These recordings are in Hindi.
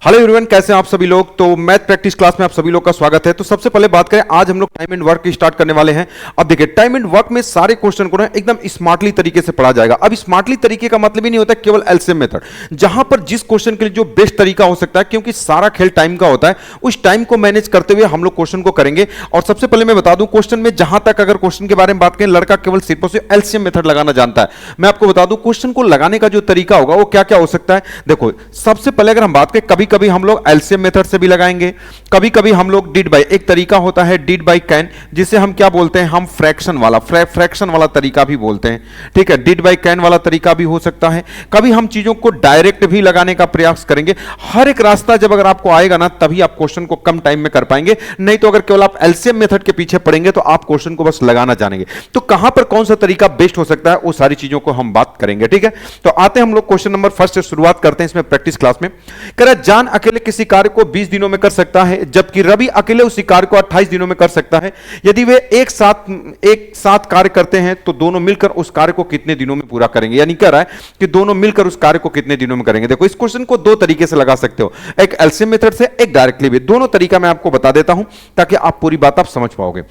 हेलो एवरीवन, कैसे हैं आप सभी लोग। तो मैथ प्रैक्टिस क्लास में आप सभी लोग का स्वागत है। तो सबसे पहले बात करें, आज हम लोग टाइम एंड वर्क की स्टार्ट करने वाले हैं। अब देखिए, टाइम एंड वर्क में सारे क्वेश्चन को ना एकदम स्मार्टली तरीके से पढ़ा जाएगा। अब स्मार्टली तरीके का मतलब ही नहीं होता केवल एलसीएम मेथड, जहां पर जिस क्वेश्चन के लिए जो बेस्ट तरीका हो सकता है, क्योंकि सारा खेल टाइम का होता है, उस टाइम को मैनेज करते हुए हम लोग क्वेश्चन को करेंगे। और सबसे पहले मैं बता दूं, क्वेश्चन में जहां तक अगर क्वेश्चन के बारे में बात करें, लड़का केवल सिर्फ और सिर्फ एलसीएम मेथड लगाना जानता है। मैं आपको बता दूं, क्वेश्चन को लगाने का जो तरीका होगा वो क्या क्या हो सकता है। देखो, सबसे पहले अगर हम बात करें, कभी कभी हम लोग एलसीएम मेथड से भी लगाएंगे, कभी कभी हम लोग डिड बाय, एक तरीका होता है डिड बाय कैन, जिसे हम क्या बोलते हैं, हम फ्रैक्शन वाला तरीका भी बोलते हैं। ठीक है, डिड बाय कैन वाला तरीका भी हो सकता है। कभी हम चीजों को डायरेक्ट भी लगाने का प्रयास करेंगे। हर एक रास्ता जब अगर आपको आएगा ना, तभी आप क्वेश्चन को कम टाइम में कर पाएंगे। नहीं तो अगर केवल आप एलसीएम मेथड के पीछे पड़ेंगे तो आप क्वेश्चन को बस लगाना जानेंगे। तो कहां पर कौन सा तरीका बेस्ट हो सकता है, वो सारी चीजों को हम बात करेंगे। ठीक है, तो आते हैं हम लोग क्वेश्चन नंबर फर्स्ट से शुरुआत करते हैं इसमें प्रैक्टिस क्लास में। कह रहा है, जान अकेले किसी कार्य को 20 दिनों में कर सकता है, जबकि रवि अकेले उसी कार्य को 28 दिनों में कर सकता है। यदि वे एक साथ कार्य करते हैं तो दोनों मिलकर उस कार्य को कितने दिनों में पूरा करेंगे। यानी कह रहा है कि दोनों मिलकर उस कार्य को कितने दिनों में करेंगे। देखो, इस क्वेश्चन को दो तरीके से लगा सकते हो, एक एलसीएम मेथड से, एक डायरेक्टली भी। दोनों तरीका मैं आपको बता देता हूं ताकि आप पूरी बात आप समझ पाओगे।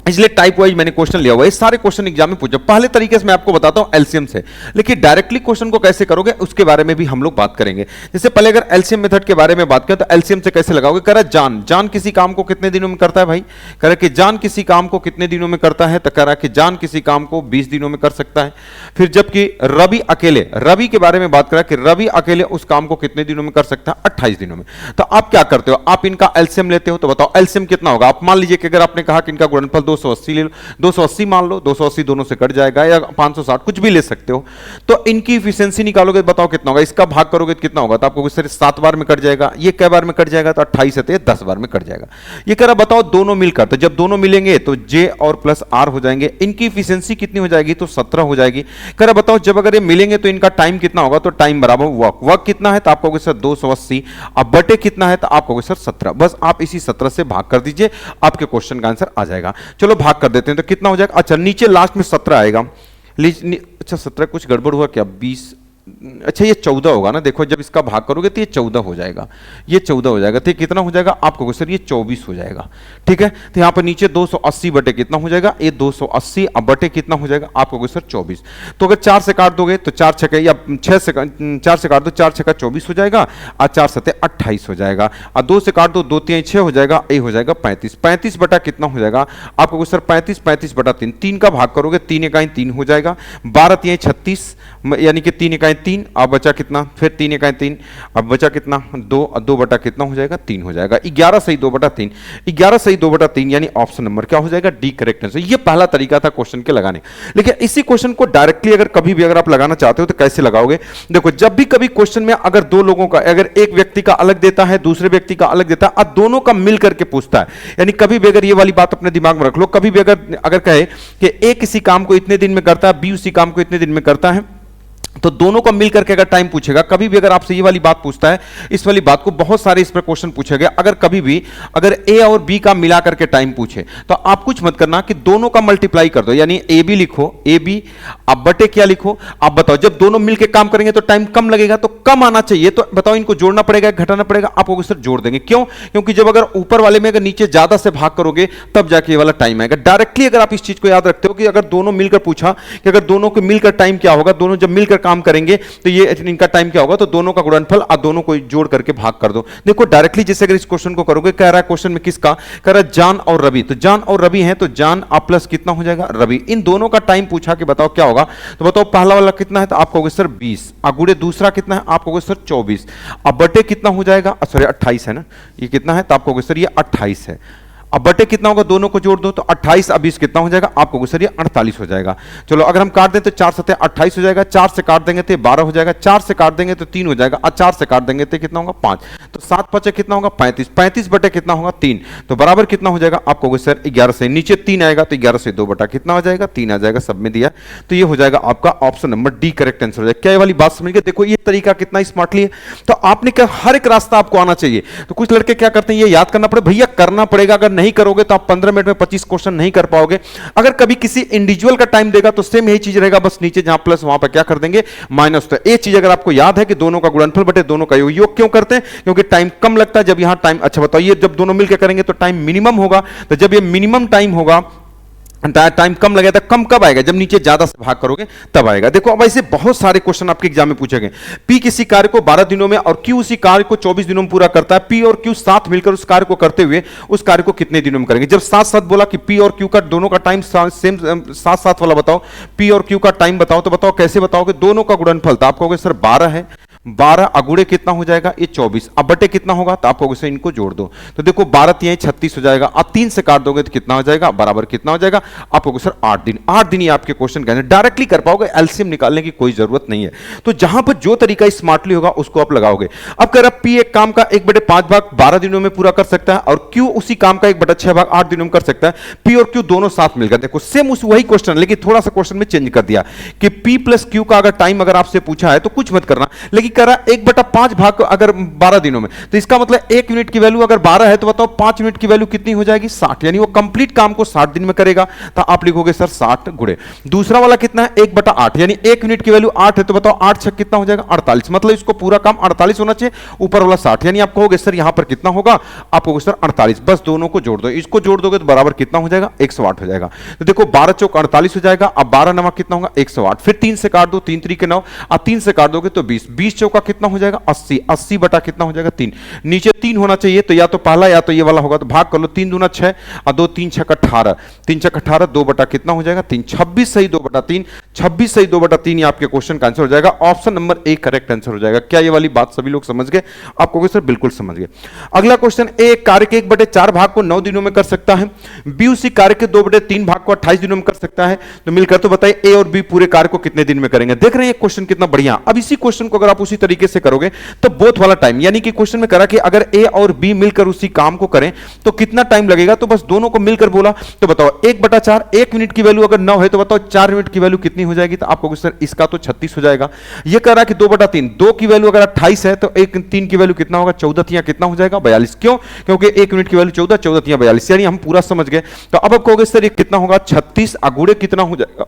इसलिए टाइप वाइज मैंने क्वेश्चन लिया हुआ है, सारे क्वेश्चन एग्जाम में पूछे। पहले तरीके से मैं आपको बताता हूं एलसीएम से, लेकिन डायरेक्टली क्वेश्चन को कैसे करोगे उसके बारे में भी हम लोग बात करेंगे। जैसे पहले अगर एलसीएम मेथड के बारे में बात करें तो एलसीएम से कैसे लगाओगे। कह रहा है, जान किसी काम को कितने दिनों में करता है भाई। कह रहा है कि जान किसी काम को कितने दिनों में करता है, तो कह रहा है कि जान किसी काम को 20 दिनों में कर सकता है। फिर जबकि रवि अकेले, रवि के बारे में बात करा कि रवि अकेले उस काम को कितने दिनों में कर सकता है, 28 दिनों में। तो आप क्या करते हो, आप इनका एलसीएम लेते हो। तो बताओ एलसीएम कितना होगा। आप मान लीजिए कि अगर आपने कहा कि इनका गुणनफल 280 ले लो, 280 मान लो, 280 दोनों से कट जाएगा, या 560 कुछ भी ले सकते हो। तो इनकी इफिशिएंसी निकालोगे, बताओ कितना होगा। इसका भाग करोगे तो कितना होगा, तो आपको 7 बार में कट जाएगा। ये कै बार में कट जाएगा, तो 28 है, 10 बार में कट जाएगा। ये कह रहा बताओ दोनों मिलकर, तो जब दोनों मिलेंगे तो जे और प्लस आर हो जाएंगे। इनकी इफिशिएंसी कितनी हो जाएगी, तो 17 हो जाएगी। कह रहा बताओ जब अगर ये मिलेंगे तो इनका टाइम कितना होगा, तो टाइम बराबर वर्क कितना है, तो आप कहोगे सर 280। अब बटे कितना है, तो आप कहोगे सर 17। बस आप इसी 17 से भाग कर दीजिए, आपके क्वेश्चन का आंसर आ जाएगा। चलो भाग कर देते हैं, तो कितना हो जाएगा। अच्छा, नीचे लास्ट में 17 आएगा। अच्छा 17 कुछ गड़बड़ हुआ क्या, 20, अच्छा ये 14 होगा ना। देखो जब इसका भाग करोगे तो ये 14 हो जाएगा, ये 14 हो जाएगा। तो कितना हो जाएगा, आपको सर ये 24 हो जाएगा। ठीक है, तो यहाँ पर नीचे 280 बटे कितना हो जाएगा, ये 280। अब बटे कितना हो जाएगा, आपको सर 24। तो अगर 4 से काट दोगे तो 4 छक्के, या 4 से काट दो, 4 छक्का 24 हो जाएगा, और 4 सते 28 हो जाएगा। और 2 से काट दो, 2 3 6 हो जाएगा, ये हो जाएगा 35। 35 बटा कितना हो जाएगा, आपको सर 35 बटा 3। 3 का भाग करोगे, 3 इकाई 3 हो जाएगा। 12 3 36, यानी कि 3 इकाई 3। अब बचा कितना, फिर 3 इकाई 3। अब बचा कितना, 2 बटा कितना हो जाएगा, 3 हो जाएगा। 11 सही 2 बटा 3, 11 सही 2 बटा 3, यानी ऑप्शन नंबर क्या हो जाएगा, डी करेक्ट आंसर। ये पहला तरीका था क्वेश्चन के लगाने। लेकिन इसी क्वेश्चन को डायरेक्टली अगर कभी भी अगर आप लगाना चाहते हो तो कैसे लगाओगे। देखो, जब भी कभी क्वेश्चन में अगर दो लोगों का, अगर एक व्यक्ति का अलग देता है, दूसरे व्यक्ति का अलग देता है, और दोनों का मिल करके पूछता है, यानी कभी भी अगर ये वाली बात अपने दिमाग में रख लो, कभी भी अगर कहे कि ए किसी काम को इतने दिन में करता है, बी उसी काम को इतने दिन में करता है, तो दोनों को मिलकर के अगर टाइम पूछेगा, कभी भी अगर आपसे ये वाली बात पूछता है, इस वाली बात को बहुत सारे इस पर क्वेश्चन पूछे गए। अगर कभी भी अगर ए और बी का मिला करके टाइम पूछे, तो आप कुछ मत करना कि दोनों का मल्टीप्लाई कर दो, यानी ए बी लिखो, ए बी, अब बटे क्या लिखो। आप बताओ जब दोनों मिलकर काम करेंगे तो टाइम कम लगेगा, तो कम आना चाहिए। तो बताओ इनको जोड़ना पड़ेगा, घटाना पड़ेगा। आप लोग सर जोड़ देंगे, क्यों, क्योंकि जब अगर ऊपर वाले में अगर नीचे ज्यादा से भाग करोगे तब जाके ये वाला टाइम आएगा। डायरेक्टली अगर आप इस चीज को याद रखते हो कि अगर दोनों मिलकर पूछा कि अगर दोनों को मिलकर टाइम क्या होगा, दोनों जब मिलकर काम करेंगे तो ये इनका टाइम क्या होगा, तो दोनों का गुणनफल और दोनों को जोड़ करके भाग कर दो। देखो डायरेक्टली जैसे अगर इस क्वेश्चन को करोगे, कह रहा है क्वेश्चन में किसका, कह रहा है जान और रवि। तो जान और रवि हैं, तो जान आप प्लस कितना हो जाएगा, रवि। इन दोनों का टाइम पूछा कि बताओ क्या होगा, तो बताओ पहला वाला कितना है, तो आप कहोगे सर 20। अगुड़े दूसरा कितना है, आप कहोगे सर 24। अब बटे कितना हो जाएगा, सॉरी 28 है ना, ये कितना है, तो आप कहोगे सर ये 28 है। अब बटे कितना होगा, दोनों को जोड़ दो, तो 28 अब 20 कितना हो जाएगा, आपको सर ये 48 हो जाएगा। चलो अगर हम काट दें तो 4 सते 28 हो जाएगा, 4 से काट देंगे तो 12 हो जाएगा, 4 से काट देंगे तो 3 हो जाएगा, और 4 से काट देंगे तो कितना होगा, 5। तो 7 5 कितना होगा, 35। 35 बटे कितना होगा, 3। तो बराबर कितना हो जाएगा, आपको सर 11 से नीचे 3 आएगा, तो 11 से 2 बटा कितना हो जाएगा, 3 आ जाएगा, सब में दिया। तो ये हो जाएगा आपका option number D correct answer हो जाएगा। क्या ये वाली बात समझ गए। देखो ये तरीका कितना स्मार्टली है। तो आपने क्या, हर एक रास्ता आपको आना चाहिए। तो कुछ लड़के क्या करते हैं, ये याद करना पड़े, भैया करना पड़ेगा, अगर नहीं करोगे तो आप 15 मिनट में 25 क्वेश्चन नहीं कर पाओगे। अगर कभी किसी इंडिविजुअल का टाइम देगा तो सेम यही चीज रहेगा, बस नीचे जहां प्लस वहां पर क्या कर देंगे, माइनस। तो एक चीज अगर आपको याद है कि दोनों का गुणनफल बटे दोनों का योग क्यों करते हैं, क्योंकि टाइम कम लगता है, जब यहां टाइम, अच्छा बताओ ये जब दोनों मिलकर करेंगे तो टाइम मिनिमम होगा, तो जब ये मिनिमम टाइम होगा, टाइम कम लगेगा, तो कम कब आएगा, जब नीचे ज्यादा से भाग करोगे तब आएगा। देखो अब ऐसे बहुत सारे क्वेश्चन आपके एग्जाम में पूछे गए। पी किसी कार्य को 12 दिनों में और क्यू उसी कार्य को 24 दिनों में पूरा करता है, पी और क्यू साथ मिलकर उस कार्य को करते हुए उस कार्य को कितने दिनों में करेंगे। जब साथ साथ बोला कि पी और क्यू का दोनों का टाइम सेम, साथ साथ वाला बताओ, पी और क्यू का टाइम बताओ, तो बताओ कैसे बताओगे, दोनों का गुणनफल, तो आप कहोगे सर 12 है, 12 अगुड़े कितना हो जाएगा, ये 24, अब बटे कितना होगा, तो आप कहोगे सर इनको जोड़ दो, तो देखो 12 3 36 हो जाएगा, अब 3 से काट दोगे तो कितना हो जाएगा, बराबर कितना हो जाएगा, आप कहोगे सर 8 दिन। 8 दिन ये आपके क्वेश्चन का डायरेक्टली कर पाओगे, एलसीएम निकालने की कोई जरूरत नहीं है। तो जहां पर जो तरीका स्मार्टली होगा उसको आप लगाओगे। अब कह रहा पी एक काम का 1/5 भाग 12 दिनों में पूरा कर सकता है और क्यू उसी काम का 1/6 भाग 8 दिनों में कर सकता है। पी और क्यू दोनों साथ मिलकर, देखो सेम उस वही क्वेश्चन, लेकिन थोड़ा सा क्वेश्चन में चेंज कर दिया कि पी प्लस क्यू का अगर टाइम अगर आपसे पूछा है तो कुछ मत करना, लेकिन कह रहा 1/5 भाग अगर 12 दिनों में, तो इसका मतलब 1 यूनिट की वैल्यू अगर 12 है तो बताओ 5 यूनिट की वैल्यू कितनी हो जाएगी, 60, यानी वो कंप्लीट काम को 60 दिन में करेगा, तो आप लिखोगे सर 60 गुणे। दूसरा वाला कितना है 1/8, यानी 1 यूनिट की वैल्यू 8 है, तो बताओ 8 6 कितना हो जाएगा 48, मतलब इसको पूरा काम 48 होना चाहिए, ऊपर वाला 60, यानी आप कहोगे सर यहां पर कितना होगा, आप कहोगे सर 48, बस दोनों को जोड़ दो, इसको जोड़ दोगे तो बराबर कितना हो जाएगा 108 हो जाएगा। तो देखो 12 चौक 48 हो जाएगा, अब 12 नवा कितना होगा 108, फिर 3 से काट दो, 3 3 के 9, अब 3 से काट दोगे तो 20, 20 चौका कितना हो जाएगा 80, 80 बटा कितना हो जाएगा 3, नीचे 3 होना चाहिए, तो या तो पहला या तो ये वाला होगा, तो भाग कर लो, 3 दूना 6 और 2 3 6 18, 3 6 18, 2 बटा कितना हो जाएगा 3, 26 सही 2 बटा 3, 26 सही 2 बटा 3, ये आपके क्वेश्चन का आंसर हो जाएगा, option number A correct answer हो जाएगा। क्या ये वाली बात सभी लोग समझ गए, आप कहोगे सर बिल्कुल समझ गए। अगला क्वेश्चन, ए कार्य के 1/4 भाग को 9 दिनों में कर सकता है, बी उसी कार्य के 2/3 भाग को 28 दिनों में कर सकता है, तो मिलकर तो बताइए ए और बी पूरे कार्य को कितने दिन में करेंगे। देख रहे हैं क्वेश्चन कितना बढ़िया। अब इसी क्वेश्चन को अगर आप उसी तरीके से करोगे तो बोथ वाला टाइम, यानी कि क्वेश्चन में करा कि अगर ए और बी मिलकर उसी काम को करें तो कितना टाइम लगेगा, तो बस दोनों को मिलकर बोला, तो बताओ 1/4, 1 यूनिट की वैल्यू अगर 9 है तो बताओ 4 यूनिट की वैल्यू कितनी हो जाएगी, तो आप कहोगे सर इसका तो 36 हो जाएगा। ये कह रहा है कि 2/3, 2 की वैल्यू अगर 28 है तो 1 3 की वैल्यू कितना होगा 14 3 कितना हो जाएगा 42, क्यों, क्योंकि 1 यूनिट की वैल्यू 14, 14 3 42, यानी हम पूरा समझ गए। तो अब आप कहोगे सर ये कितना होगा 36 अगुड़े कितना हो जाएगा,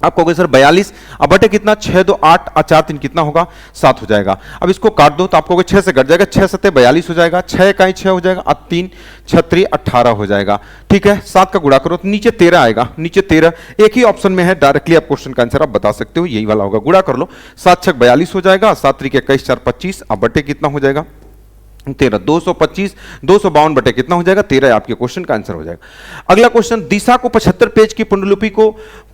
आप कहोगे सर 42, अब बटे कितना 6 2 8 और 4 3 कितना होगा 7 हो जाएगा। अब इसको काट दो तो आप कहोगे 6 से कट जाएगा, 6 7 42 हो जाएगा, 6 का 6 हो जाएगा और 3 6 3 18 हो जाएगा। ठीक है, 7 का गुणा करो तो नीचे 13 आएगा, नीचे 13 एक ही ऑप्शन में है, डायरेक्टली आप क्वेश्चन का आंसर आप बता सकते हो, यही वाला होगा। गुणा कर लो, 7 6 42 हो जाएगा, 7 3 21 4 25, अब बटे कितना हो जाएगा 13, 225, 252 बटे कितना हो जाएगा 13, आपके क्वेश्चन का आंसर हो जाएगा। अगला क्वेश्चन, दिशा को 75 पेज की पांडुलिपि को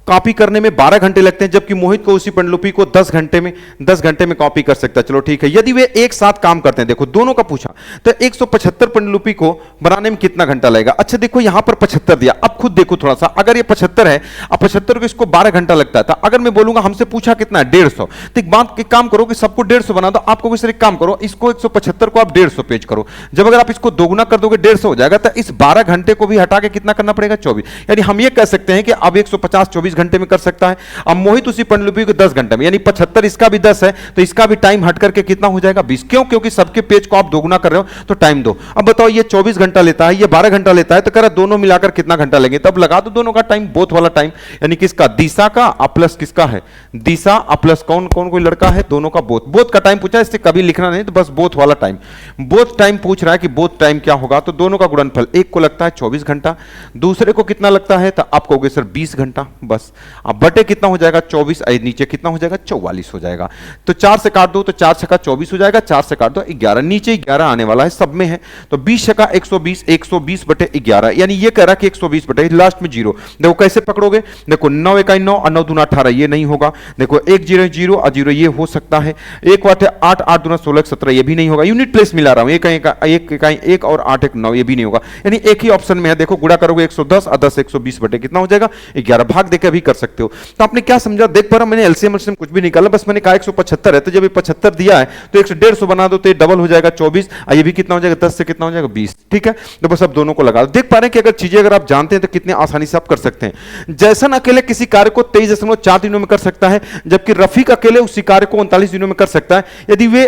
कॉपी करने में 12 घंटे लगते हैं, जबकि मोहित को उसी पांडुलिपि को 10 घंटे में कॉपी कर सकता है। चलो ठीक है, यदि वे एक साथ काम करते हैं, देखो दोनों का पूछा, तो 175 पांडुलिपि को बनाने में कितना घंटा लगेगा। अच्छा देखो यहां पर 75 दिया, अब खुद देखो थोड़ा सा, अगर ये 75 है, अब 75 को इसको 12 घंटा लगता है, अगर मैं बोलूंगा हमसे पूछा कितना है 150, तो एक बात एक काम करो कि सबको 150 बना दो, आपको सिर्फ एक काम करो, इसको 175 को आप 150 पेज करो, जब अगर आप इसको दोगुना कर दोगे 150 हो जाएगा, तो इस 12 घंटे को भी हटा के कितना करना पड़ेगा 24, यानी हम ये कह सकते हैं कि अब 150 24 घंटे में कर सकता है। अब मोहित उसी पांडुलिपि को 10 घंटे में, यानी 75 इसका भी 10 है, तो इसका भी टाइम हट करके कितना हो जाएगा 20, क्यों, क्योंकि सबके पेज को आप दोगुना कर रहे हो तो टाइम दो। अब बताओ ये 24 घंटा लेता है, ये 12 घंटा लेता है, तो कह रहा दोनों मिलाकर कितना घंटा लेंगे, तब लगा दो दोनों का टाइम, बोथ वाला टाइम, यानी किसका दिशा का प्लस किसका है दिशा प्लस कौन कौन कोई लड़का है, दोनों का बोथ का टाइम पूछा है, इससे कभी लिखना नहीं, तो बस बोथ वाला टाइम, बोथ टाइम पूछ रहा है कि बोथ टाइम क्या होगा, तो दोनों का गुणनफल, एक को लगता है 24 घंटा, दूसरे को कितना लगता है, तो आप कहोगे सर 20 घंटा, बस। अब बटे कितना हो जाएगा 24, नीचे कितना हो जाएगा 44 हो जाएगा, तो 4 से काट दो तो 4 छका 24 हो जाएगा, 4 से काट दो 11, नीचे 11 आने वाला है, सब में है, तो 20 छका 120, 120 बटे 11, यानी ये कह रहा कि 120 बटे लास्ट में 0, देखो कैसे पकड़ोगे, देखो 9 1 9 और 9 दूना 18, ये नहीं होगा, देखो 1 0 0 और 0 ये हो सकता है, 1 8 8 8 दूना 16 17, ये भी नहीं होगा, यूनिट प्लेस मिला रहा हूं, 1 और 8 1 9, ये भी नहीं होगा, यानी एक ही ऑप्शन में है। देखो गुणा करोगे 110 और 10 120 बटे कितना हो जाएगा 11, भाग देकर भी कर सकते हो। तो आपने क्या समझा, देख पा रहा मैंने एलसीएम कुछ भी निकाला, बस मैंने कहा 175 है, तो जब ये 75 दिया है तो 150 बना दो तो ये डबल हो जाएगा 24, ये भी कितना हो जाएगा 10 से कितना हो जाएगा 20। ठीक है, तो बस अब दोनों को लगा दो। देख पा रहे हैं कि अगर चीजें अगर आप जानते हैं तो कितने आसानी से आप कर सकते हैं। जैसन अकेले किसी कार्य को 23.4 दिनों में कर सकता है, जबकि रफीक अकेले उसी कार्य को 39 दिनों में कर सकता है। यदि वे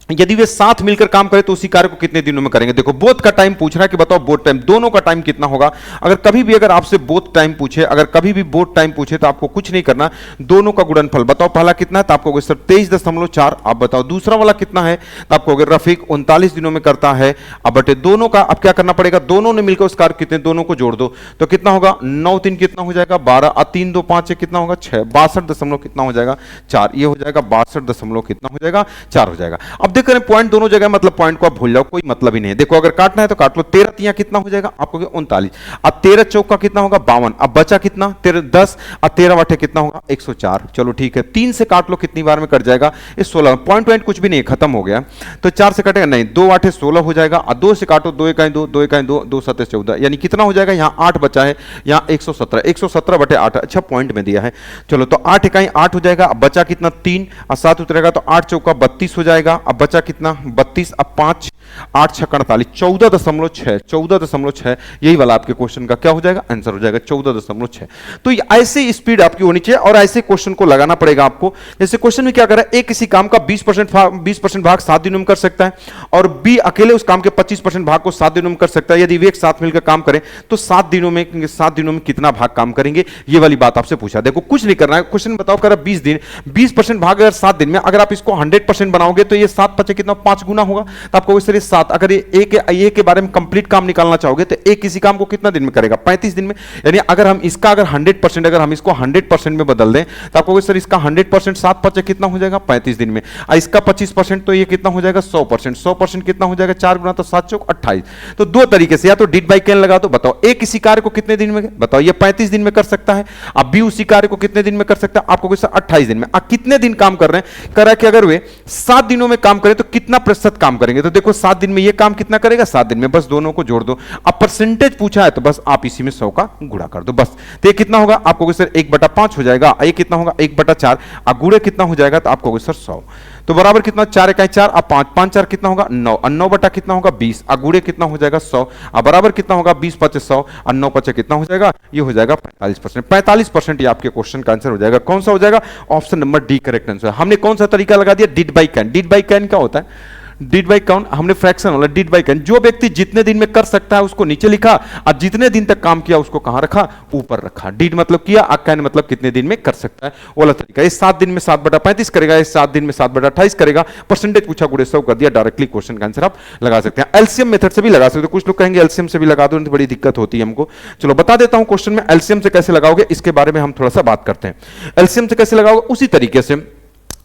यदि वे साथ मिलकर काम करें तो उसी कार्य को कितने दिनों में करेंगे। देखो बोथ का टाइम पूछ रहा है कि बताओ बोथ टाइम, दोनों का टाइम कितना होगा। अगर कभी भी अगर आपसे बोथ टाइम पूछे, अगर कभी भी बोथ टाइम पूछे तो आपको कुछ नहीं करना, दोनों का गुणनफल बताओ। पहला कितना है तो आपको सर 23.4, आप बताओ। दूसरा वाला कितना है तो आपको अगर रफीक 39 दिनों में करता है, अब बटे दोनों का अब क्या करना पड़ेगा, दोनों ने मिलकर उस कार्य कितने, दोनों को जोड़ दो तो कितना होगा 9 3 कितना हो जाएगा 12, और 3 2 5 कितना होगा 6, 62 दशमलव कितना हो जाएगा 4, ये हो जाएगा 62 दशमलव कितना हो जाएगा 4 हो जाएगा। अब देख रहे हैं पॉइंट दोनों जगह, मतलब पॉइंट को आप भूल जाओ, कोई मतलब ही नहीं है। देखो अगर काटना है तो काट लो, 13 तिया कितना हो जाएगा आपको 39, अब 13 चौका कितना होगा 52, अब बचा कितना 13 10, अब 13 वाटे कितना होगा 104। चलो ठीक है, 3 से काट लो कितनी बार में कट जाएगा, इस 16 पॉइंट कुछ भी नहीं खत्म हो गया। तो 4 से कटेगा नहीं, 2 आठे 16 हो जाएगा, और 2 से काटो 2 इकाई 2, 2 इकाई 2, 2 7 14, यानी कितना हो जाएगा यहाँ 8 बचा है, यहाँ 117, 117 बटे 8, अच्छा पॉइंट में दिया है। चलो तो 8 इकाई 8 हो जाएगा, अब बचा कितना 3, और 7 उतरेगा तो 8 चौका 32 हो जाएगा, अब बचा कितना 32, अब 5 8 6 48, 14.6, 14.6, यही वाला आपके क्वेश्चन का क्या हो जाएगा आंसर हो जाएगा 14.6। तो ऐसे स्पीड आपकी होनी चाहिए और ऐसे क्वेश्चन को लगाना पड़ेगा आपको। जैसे क्वेश्चन में क्या कर रहा है, एक किसी काम का 20% भाग 7 दिनों में कर सकता है, और बी अकेले उस काम के 25% भाग को 7 दिनों में कर सकता है। यदि वे एक साथ मिलकर काम करें तो 7 दिनों में कितना भाग काम करेंगे, ये वाली बात आपसे पूछा। देखो कुछ नहीं करना है, क्वेश्चन बताओ कर 20 दिन, 20% भाग अगर 7 दिन में, अगर आप इसको 100% बनाओगे तो ये 7 5 कितना 5 गुना होगा, तो आपको इस तरह 7, अगर ये के बारे में कंप्लीट काम निकालना चाहोगे तो एक किसी काम को कितना दिन में करेगा 35 दिन में। यानी अगर हम इसका अगर 100%, अगर हम इसको 100% में बदल दें तो आपको सर इसका 100% 7 5 कितना हो जाएगा 35 दिन में, और इसका 25% तो ये कितना हो जाएगा 100%, 100% कितना हो जाएगा 4 गुना तो 7 चौक 28। तो दो तरीके से, या तो डिड बाई कैन लगा दो, बताओ ए किसी कार्य को कितने दिन में, बताओ ये 35 दिन में कर सकता है, अब बी उसी कार्य को कितने दिन में कर सकता है, आपको सर 28 दिन में। अब कितने दिन काम कर रहे हैं, कह रहा है कि अगर वे 7 दिनों में काम करें तो कितना प्रतिशत काम करेंगे। तो देखो 7 दिन में ये काम कितना करेगा 7 दिन में, बस दोनों को जोड़ दो। अब परसेंटेज पूछा है तो बस आप इसी में 100 का गुणा कर दो बस। तो ये कितना होगा आपको सर 1/5 हो जाएगा, ये कितना होगा 1/4, और गुणे कितना हो जाएगा तो आपको सर 100, तो बराबर कितना 4 इकाई 4, अब 5 5 4 कितना होगा 9, और 9 बटा कितना होगा 20, और गुणे कितना हो जाएगा 100, और बराबर कितना होगा 20 5 100, और 9 5 कितना हो जाएगा, ये हो जाएगा 45%। 45% ये आपके क्वेश्चन का आंसर हो जाएगा। कौन सा हो जाएगा, option number D correct answer. हमने कौन सा तरीका लगा दिया, did by can. Did by can क्या होता है, डिड बाई काउंट, हमने फ्रैक्शन वाला डिड बाई कैन, जो व्यक्ति जितने दिन में कर सकता है उसको नीचे लिखा, और जितने दिन तक काम किया उसको कहां रखा, ऊपर रखा। डिड मतलब किया, और कैन मतलब कितने दिन में कर सकता है, वाला तरीका। ये 7 दिन में 7/35 करेगा, इस 7 दिन में 7/28 करेगा, परसेंटेज पूछा गुणे 100 कर दिया, डायरेक्टली क्वेश्चन का आंसर आप लगा सकते हैं। एलसीएम मेथड से भी लगा सकते हो, कुछ लोग कहेंगे एलसीएम से भी लगा दो, तो बड़ी दिक्कत होती है हमको। चलो बता देता हूं क्वेश्चन में एलसीएम से कैसे लगाओगे, इसके बारे में हम थोड़ा सा बात करते हैं। एलसीएम से कैसे लगाओगे, उसी तरीके से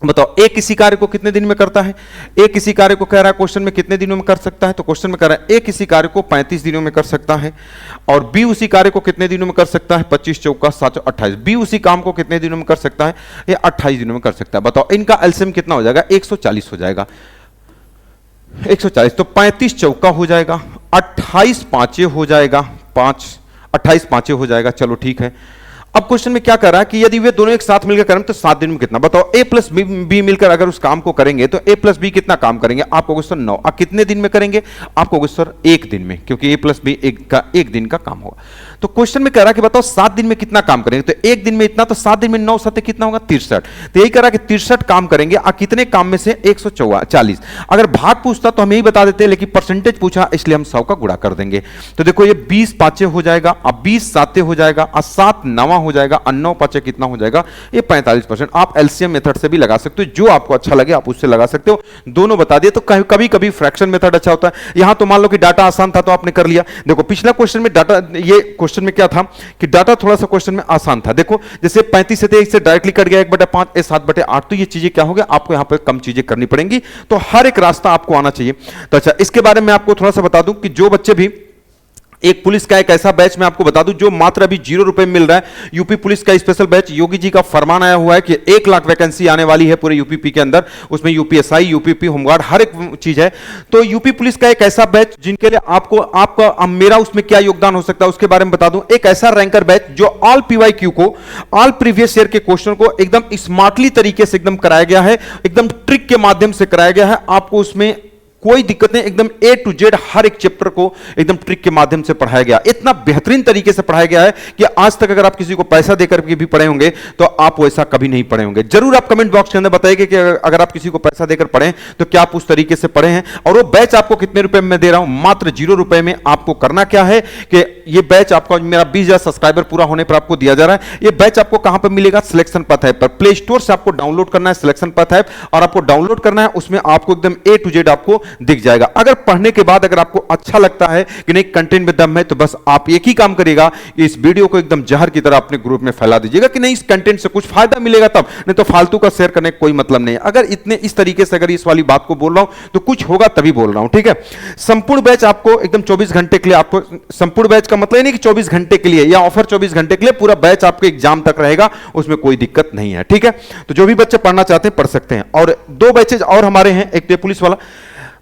बताओ ए किसी कार्य को कितने दिन में करता है, ए किसी कार्य को कह रहा है क्वेश्चन में कितने दिनों में कर सकता है, तो क्वेश्चन में कह रहा है ए किसी कार्य को 35 दिनों में कर सकता है, और बी उसी कार्य को कितने दिनों में कर सकता है 25 चौका 7 28, बी उसी काम को कितने दिनों में कर सकता है, ये 28 दिनों में कर सकता है। बताओ इनका एलसीएम कितना हो जाएगा 140 हो जाएगा, 140, तो 35 चौका हो जाएगा, 28 पांचे हो जाएगा 5, 28 पांचे हो जाएगा। चलो ठीक है, अब क्वेश्चन में क्या कर रहा है कि यदि वे दोनों एक साथ मिलकर करें तो 7 दिन में कितना, बताओ ए प्लस बी मिलकर अगर उस काम को करेंगे तो ए प्लस बी कितना काम करेंगे, आपको सर 9, अब कितने दिन में करेंगे, आपको सर 1 दिन में, क्योंकि ए प्लस बी एक दिन का काम होगा। तो क्वेश्चन में कह रहा है कि बताओ 7 दिन में कितना काम करेंगे, तो 1 दिन में इतना, तो 7 दिन में 9 7 कितना होगा 63, तो यही कह रहा है कि 63 काम करेंगे, और कितने काम में से 140। अगर भाग पूछता तो हम यही बता देते, लेकिन परसेंटेज पूछा इसलिए हम 100 का गुणा कर देंगे। तो देखो ये 20 पांचे हो जाएगा, अब 20 साते हो जाएगा, और 7 9 हो जाएगा, और 9 पांचे कितना हो जाएगा, ये 45%। आप एलसीएम मेथड से भी लगा सकते हो, जो आपको अच्छा लगे आप उससे लगा सकते हो, दोनों बता दिए। तो कभी कभी फ्रैक्शन मेथड अच्छा होता है। यहां तो मान लो कि डाटा आसान था तो आपने कर लिया। देखो पिछला क्वेश्चन में डाटा, ये क्वेश्चन में क्या था कि डाटा थोड़ा सा क्वेश्चन में आसान था। देखो जैसे 35 से इससे डायरेक्टली कट गया 1/5, 7/8, तो ये चीजें क्या हो गया, आपको यहां पर कम चीजें करनी पड़ेंगी, तो हर एक रास्ता आपको आना चाहिए। तो अच्छा इसके बारे में आपको थोड़ा सा बता दूं कि जो बच्चे भी, एक पुलिस का एक ऐसा बैच मैं आपको बता दूं जो मात्र अभी 0 रुपए में मिल रहा है, यूपी पुलिस का स्पेशल बैच। योगी जी का फरमान आया हुआ है कि 1 लाख वैकेंसी आने वाली है पूरे यूपीपी के अंदर, उसमें यूपीएसआई, यूपीपी, होमगार्ड, हर एक चीज है। तो यूपी पुलिस का एक ऐसा बैच जिनके लिए आपका मेरा उसमें क्या योगदान हो सकता है उसके बारे में बता दूं। एक ऐसा रैंकर बैच जो ऑल पीवाईक्यू को, ऑल प्रीवियस ईयर के क्वेश्चन को एकदम स्मार्टली तरीके से एकदम कराया गया है, एकदम ट्रिक के माध्यम से कराया गया है। आपको उसमें कोई दिक्कत नहीं, एकदम ए टू जेड हर एक चैप्टर को एकदम ट्रिक के माध्यम से पढ़ाया गया, इतना बेहतरीन तरीके से पढ़ाया गया है कि आज तक अगर आप किसी को पैसा देकर भी पढ़े होंगे तो आप वैसा कभी नहीं पढ़े होंगे। जरूर आप कमेंट बॉक्स के अंदर बताइए कि अगर आप किसी को पैसा देकर पढ़े तो क्या आप उस तरीके से पढ़े हैं। और वो बैच आपको कितने रुपए में दे रहा हूं, मात्र 0 रुपए में। आपको करना क्या है कि ये बैच आपको मेरा 20,000 सब्सक्राइबर पूरा होने पर आपको दिया जा रहा है। ये बैच आपको कहां पर मिलेगा, सिलेक्शन पथ ऐप पर। प्ले स्टोर से आपको डाउनलोड करना है सिलेक्शन पथ ऐप, और आपको डाउनलोड करना है, उसमें आपको एकदम ए टू जेड आपको दिख जाएगा। अगर पढ़ने के बाद अगर आपको अच्छा लगता है कि नहीं कंटेंट में दम है, तो बस आप एक ही काम करिएगा कि इस वीडियो को एकदम जहर की तरह अपने ग्रुप में फैला दीजिएगा कि नहीं इस कंटेंट से कुछ फायदा मिलेगा तब, नहीं तो फालतू का शेयर करने का कोई मतलब नहीं है। अगर इतने इस तरीके से अगर इस वाली बात को बोल रहा हूं तो कुछ होगा तभी बोल रहा हूं, ठीक है। संपूर्ण बैच आपको एकदम 24 घंटे के लिए, आपको संपूर्ण बैच का मतलब नहीं कि 24 घंटे के लिए या ऑफर 24 घंटे के लिए, पूरा बैच आपके एग्जाम तक रहेगा, उसमें कोई दिक्कत नहीं है, ठीक है। तो जो भी बच्चे पढ़ना चाहते हैं पढ़ सकते हैं। और 2 बैचेज और हमारे हैं, एक पुलिस वाला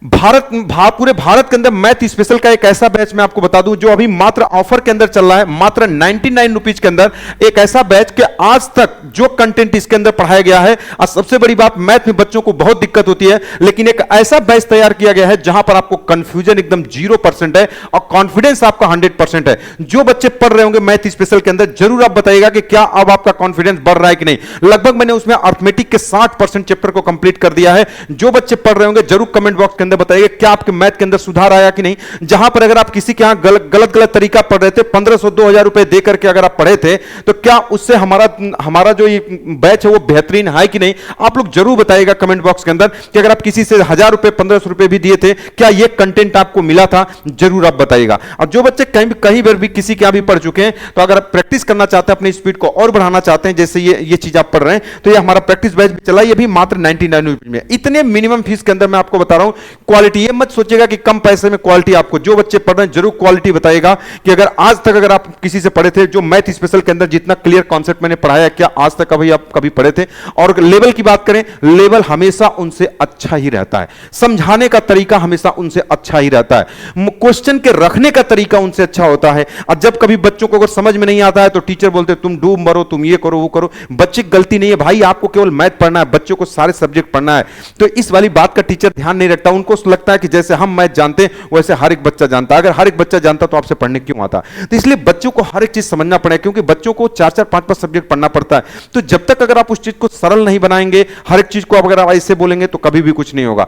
पूरे भारत के अंदर मैथ स्पेशल का एक ऐसा बैच मैं आपको बता दूं जो अभी मात्र ऑफर के अंदर चल रहा है, मात्र 99 रुपीज के अंदर। एक ऐसा बैच कि आज तक जो कंटेंट इसके अंदर पढ़ाया गया है, आज सबसे बड़ी बात मैथ में बच्चों को बहुत दिक्कत होती है, लेकिन एक ऐसा बैच तैयार किया गया है जहां पर आपको कंफ्यूजन एकदम 0% है और कॉन्फिडेंस आपका 100% है। जो बच्चे पढ़ रहे होंगे मैथ स्पेशल के अंदर, जरूर आप बताइएगा कि क्या अब आपका कॉन्फिडेंस बढ़ रहा है कि नहीं। लगभग मैंने उसमें अर्थमेटिक के 60% चैप्टर को कंप्लीट कर दिया है। जो बच्चे पढ़ रहे होंगे जरूर कमेंट बॉक्स के अंदर बताइए क्या आपके मैथ के अंदर सुधार आया कि नहीं। जहां पर अगर आप किसी के यहां गलत तरीका पढ़ रहे थे, 1500-2000 रुपए देकर के अगर आप पढ़े थे, तो क्या उससे हमारा जो ये बैच है वो बेहतरीन है कि नहीं। आप लोग जरूर बताइएगा कमेंट बॉक्स के अंदर कि अगर आप किसी से 1000 रुपए 1500 रुपए भी दिए थे, क्या ये कंटेंट आपको मिला था, जरूर आप बताइएगा। और जो बच्चे कहीं बार भी किसी के यहां भी पढ़ चुके हैं, तो अगर आप प्रैक्टिस करना चाहते हैं, अपनी स्पीड को और बढ़ाना चाहते हैं, जैसे ये चीज आप पढ़ रहे हैं, तो ये हमारा प्रैक्टिस बैच भी चला, ये भी मात्र 99 रुपए में। इतने मिनिमम फीस के अंदर मैं आपको बता रहा हूं। क्वालिटी ये मत सोचिएगा कि कम पैसे में क्वालिटी। आपको जो बच्चे पढ़ रहे हैं जरूर क्वालिटी बताइएगा कि अगर आज तक अगर आप किसी से पढ़े थे, जो मैथ स्पेशल के अंदर जितना क्लियर कॉन्सेप्ट मैंने पढ़ाया, क्या आज तक कभी आप कभी पढ़े थे। और लेवल की बात करें, लेवल हमेशा उनसे अच्छा ही रहता है, समझाने का तरीका हमेशा उनसे अच्छा ही रहता है, क्वेश्चन के रखने का तरीका उनसे अच्छा होता है। और जब कभी बच्चों को अगर समझ में नहीं आता है तो टीचर बोलते तुम डूब मरो, तुम ये करो वो करो। बच्चे की गलती नहीं है भाई, आपको केवल मैथ पढ़ना है, बच्चों को सारे सब्जेक्ट पढ़ना है। तो इस वाली बात का टीचर ध्यान नहीं रखता। उनको लगता है कि जैसे हम मैथ जानते हैं वैसे हर एक बच्चा जानता है। अगर हर एक बच्चा जानता तो आपसे पढ़ने क्यों आता। तो इसलिए बच्चों को हर एक चीज समझना पड़ेगा, क्योंकि बच्चों को 4-4 5-5 सब्जेक्ट पढ़ना पड़ता है। तो जब तक अगर आप उस चीज को सरल नहीं बनाएंगे, हर एक चीज को अगर आप ऐसे बोलेंगे, तो कभी भी कुछ नहीं होगा।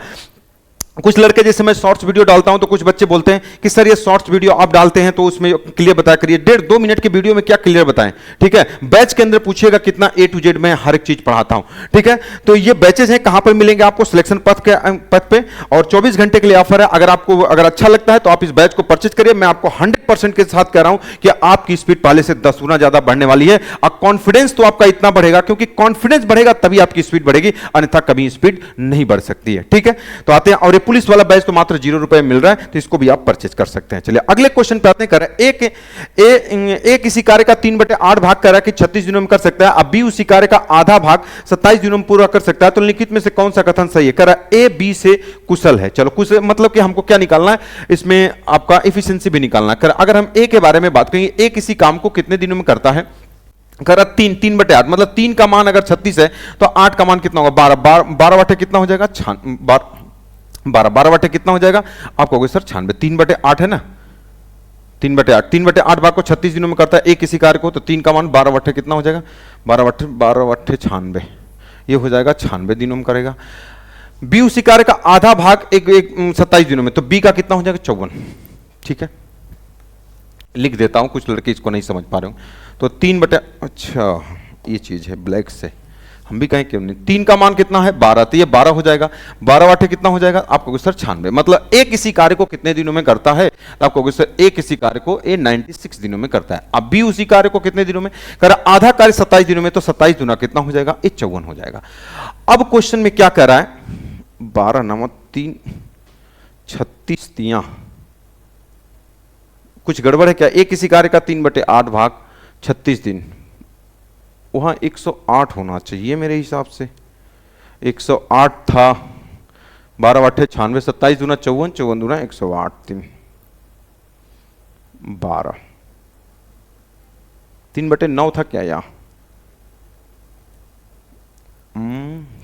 कुछ लड़के जैसे मैं शॉर्ट्स वीडियो डालता हूं तो कुछ बच्चे बोलते हैं कि सर ये शॉर्ट्स वीडियो आप डालते हैं तो उसमें क्लियर बताया करिए। 1.5-2 मिनट के वीडियो में क्या क्लियर बताएं, ठीक है। बैच के अंदर पूछिएगा कितना ए टू जेड मैं हर एक चीज पढ़ाता हूं, ठीक है। तो ये बैचेस हैं, कहां पर मिलेंगे आपको, सिलेक्शन पथ पे। और 24 घंटे के लिए ऑफर है। अगर अच्छा लगता है तो आप इस बैच को परचेज करिए। मैं आपको 100% के साथ कह रहा हूं कि आपकी स्पीड पहले से 10 गुना ज्यादा बढ़ने वाली है। और कॉन्फिडेंस तो आपका इतना बढ़ेगा, क्योंकि कॉन्फिडेंस बढ़ेगा तभी आपकी स्पीड बढ़ेगी, अन्यथा कभी स्पीड नहीं बढ़ सकती है, ठीक है। तो आते हैं, और ये पुलिस वाला बैच तो मात्र 0 रुपए मिल रहा है, तो इसको भी आप परचेज कर सकते हैं। चलिए अगले क्वेश्चन पे आते हैं। एक इसी कार्य का 3/8 भाग कर रहा है कि 36 दिनों में कर सकता है। अब बी उसी कार्य का आधा भाग 27 दिनों में पूरा कर सकता है। तो निम्नलिखित में से कौन सा कथन सही है। कर रहा है ए बी से कुशल है। चलो कुशल मतलब कि हमको क्या निकालना है, इसमें आपका एफिशिएंसी भी निकालना है। अगर हम ए के बारे में बात करेंगे, ए किसी काम को कितने दिनों में करता है। करा 3/8 मतलब 3 का मान अगर 36 है तो 8 का मान कितना होगा, 12 बटे कितना हो जाएगा, 12 बटे कितना हो जाएगा, आप कहोगे सर 96। 3/8 है ना, 3/8 भाग को 36 दिनों में करता है एक किसी कार्य को, तो 3 का मान 12 बटे कितना हो जाएगा, 12 बटे 96, ये हो जाएगा 96 दिनों में करेगा। बी उसी कार्य का आधा भाग एक 27 दिनों में, तो बी का कितना हो जाएगा, 54। ठीक है, लिख देता हूं, कुछ लड़के इसको नहीं समझ पा रहे हो। तो 3 अच्छा ये चीज है ब्लैक से, हम भी कहें क्यों नहीं। 3 का मान कितना है, 12, तो ये 12 हो जाएगा। 12 बटे कितना हो जाएगा, आप कहोगे सर 96। मतलब एक इसी कार्य को कितने दिनों में करता है, तो आप कहोगे सर एक इसी कार्य को 96 दिनों में करता है। अब भी उसी कार्य को कितने दिनों में कर, आधा कार्य 27 दिनों में, तो 27 गुना कितना हो जाएगा, 54 हो जाएगा। अब क्वेश्चन में क्या कह रहा है, 12 नमक 3 36 तियां, कुछ गड़बड़ है क्या। एक इसी कार्य का 3/8 भाग 36 दिन, वहां 108 होना चाहिए मेरे हिसाब से। 108 था, 12 बटे 96, 27 दूना 54, 54 दूना 108, 3 12, 3/9 था क्या यहाँ।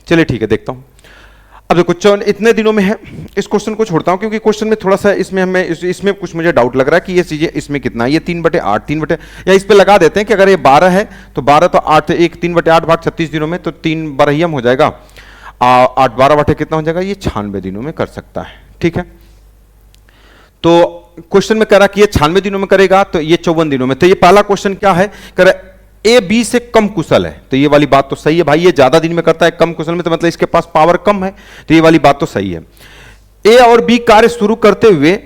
चलिए ठीक है, देखता हूं। अब देखो इतने दिनों में है, इस क्वेश्चन को छोड़ता हूं क्योंकि क्वेश्चन में थोड़ा सा इसमें हमें इसमें कुछ मुझे डाउट लग रहा है कि ये चीजें इसमें कितना है, ये 3/8 3 या इस पे लगा देते हैं कि अगर ये 12 है तो 12 तो 8 1 3/8 भाग 36 दिनों में, तो 3 बरहियम हो जाएगा, 8 12 बटे कितना हो जाएगा, ये 96 दिनों में कर सकता है। ठीक है, तो क्वेश्चन में कह रहा कि ये 96 दिनों में करेगा, तो ये 54 दिनों में। तो ये पहला क्वेश्चन क्या है, कह रहा ए बी से कम कुशल है, तो ये वाली बात तो सही है भाई, ये ज्यादा दिन में करता है कम कुशल में, तो मतलब इसके पास पावर कम है, तो ये वाली बात तो सही है। ए और बी कार्य शुरू करते हुए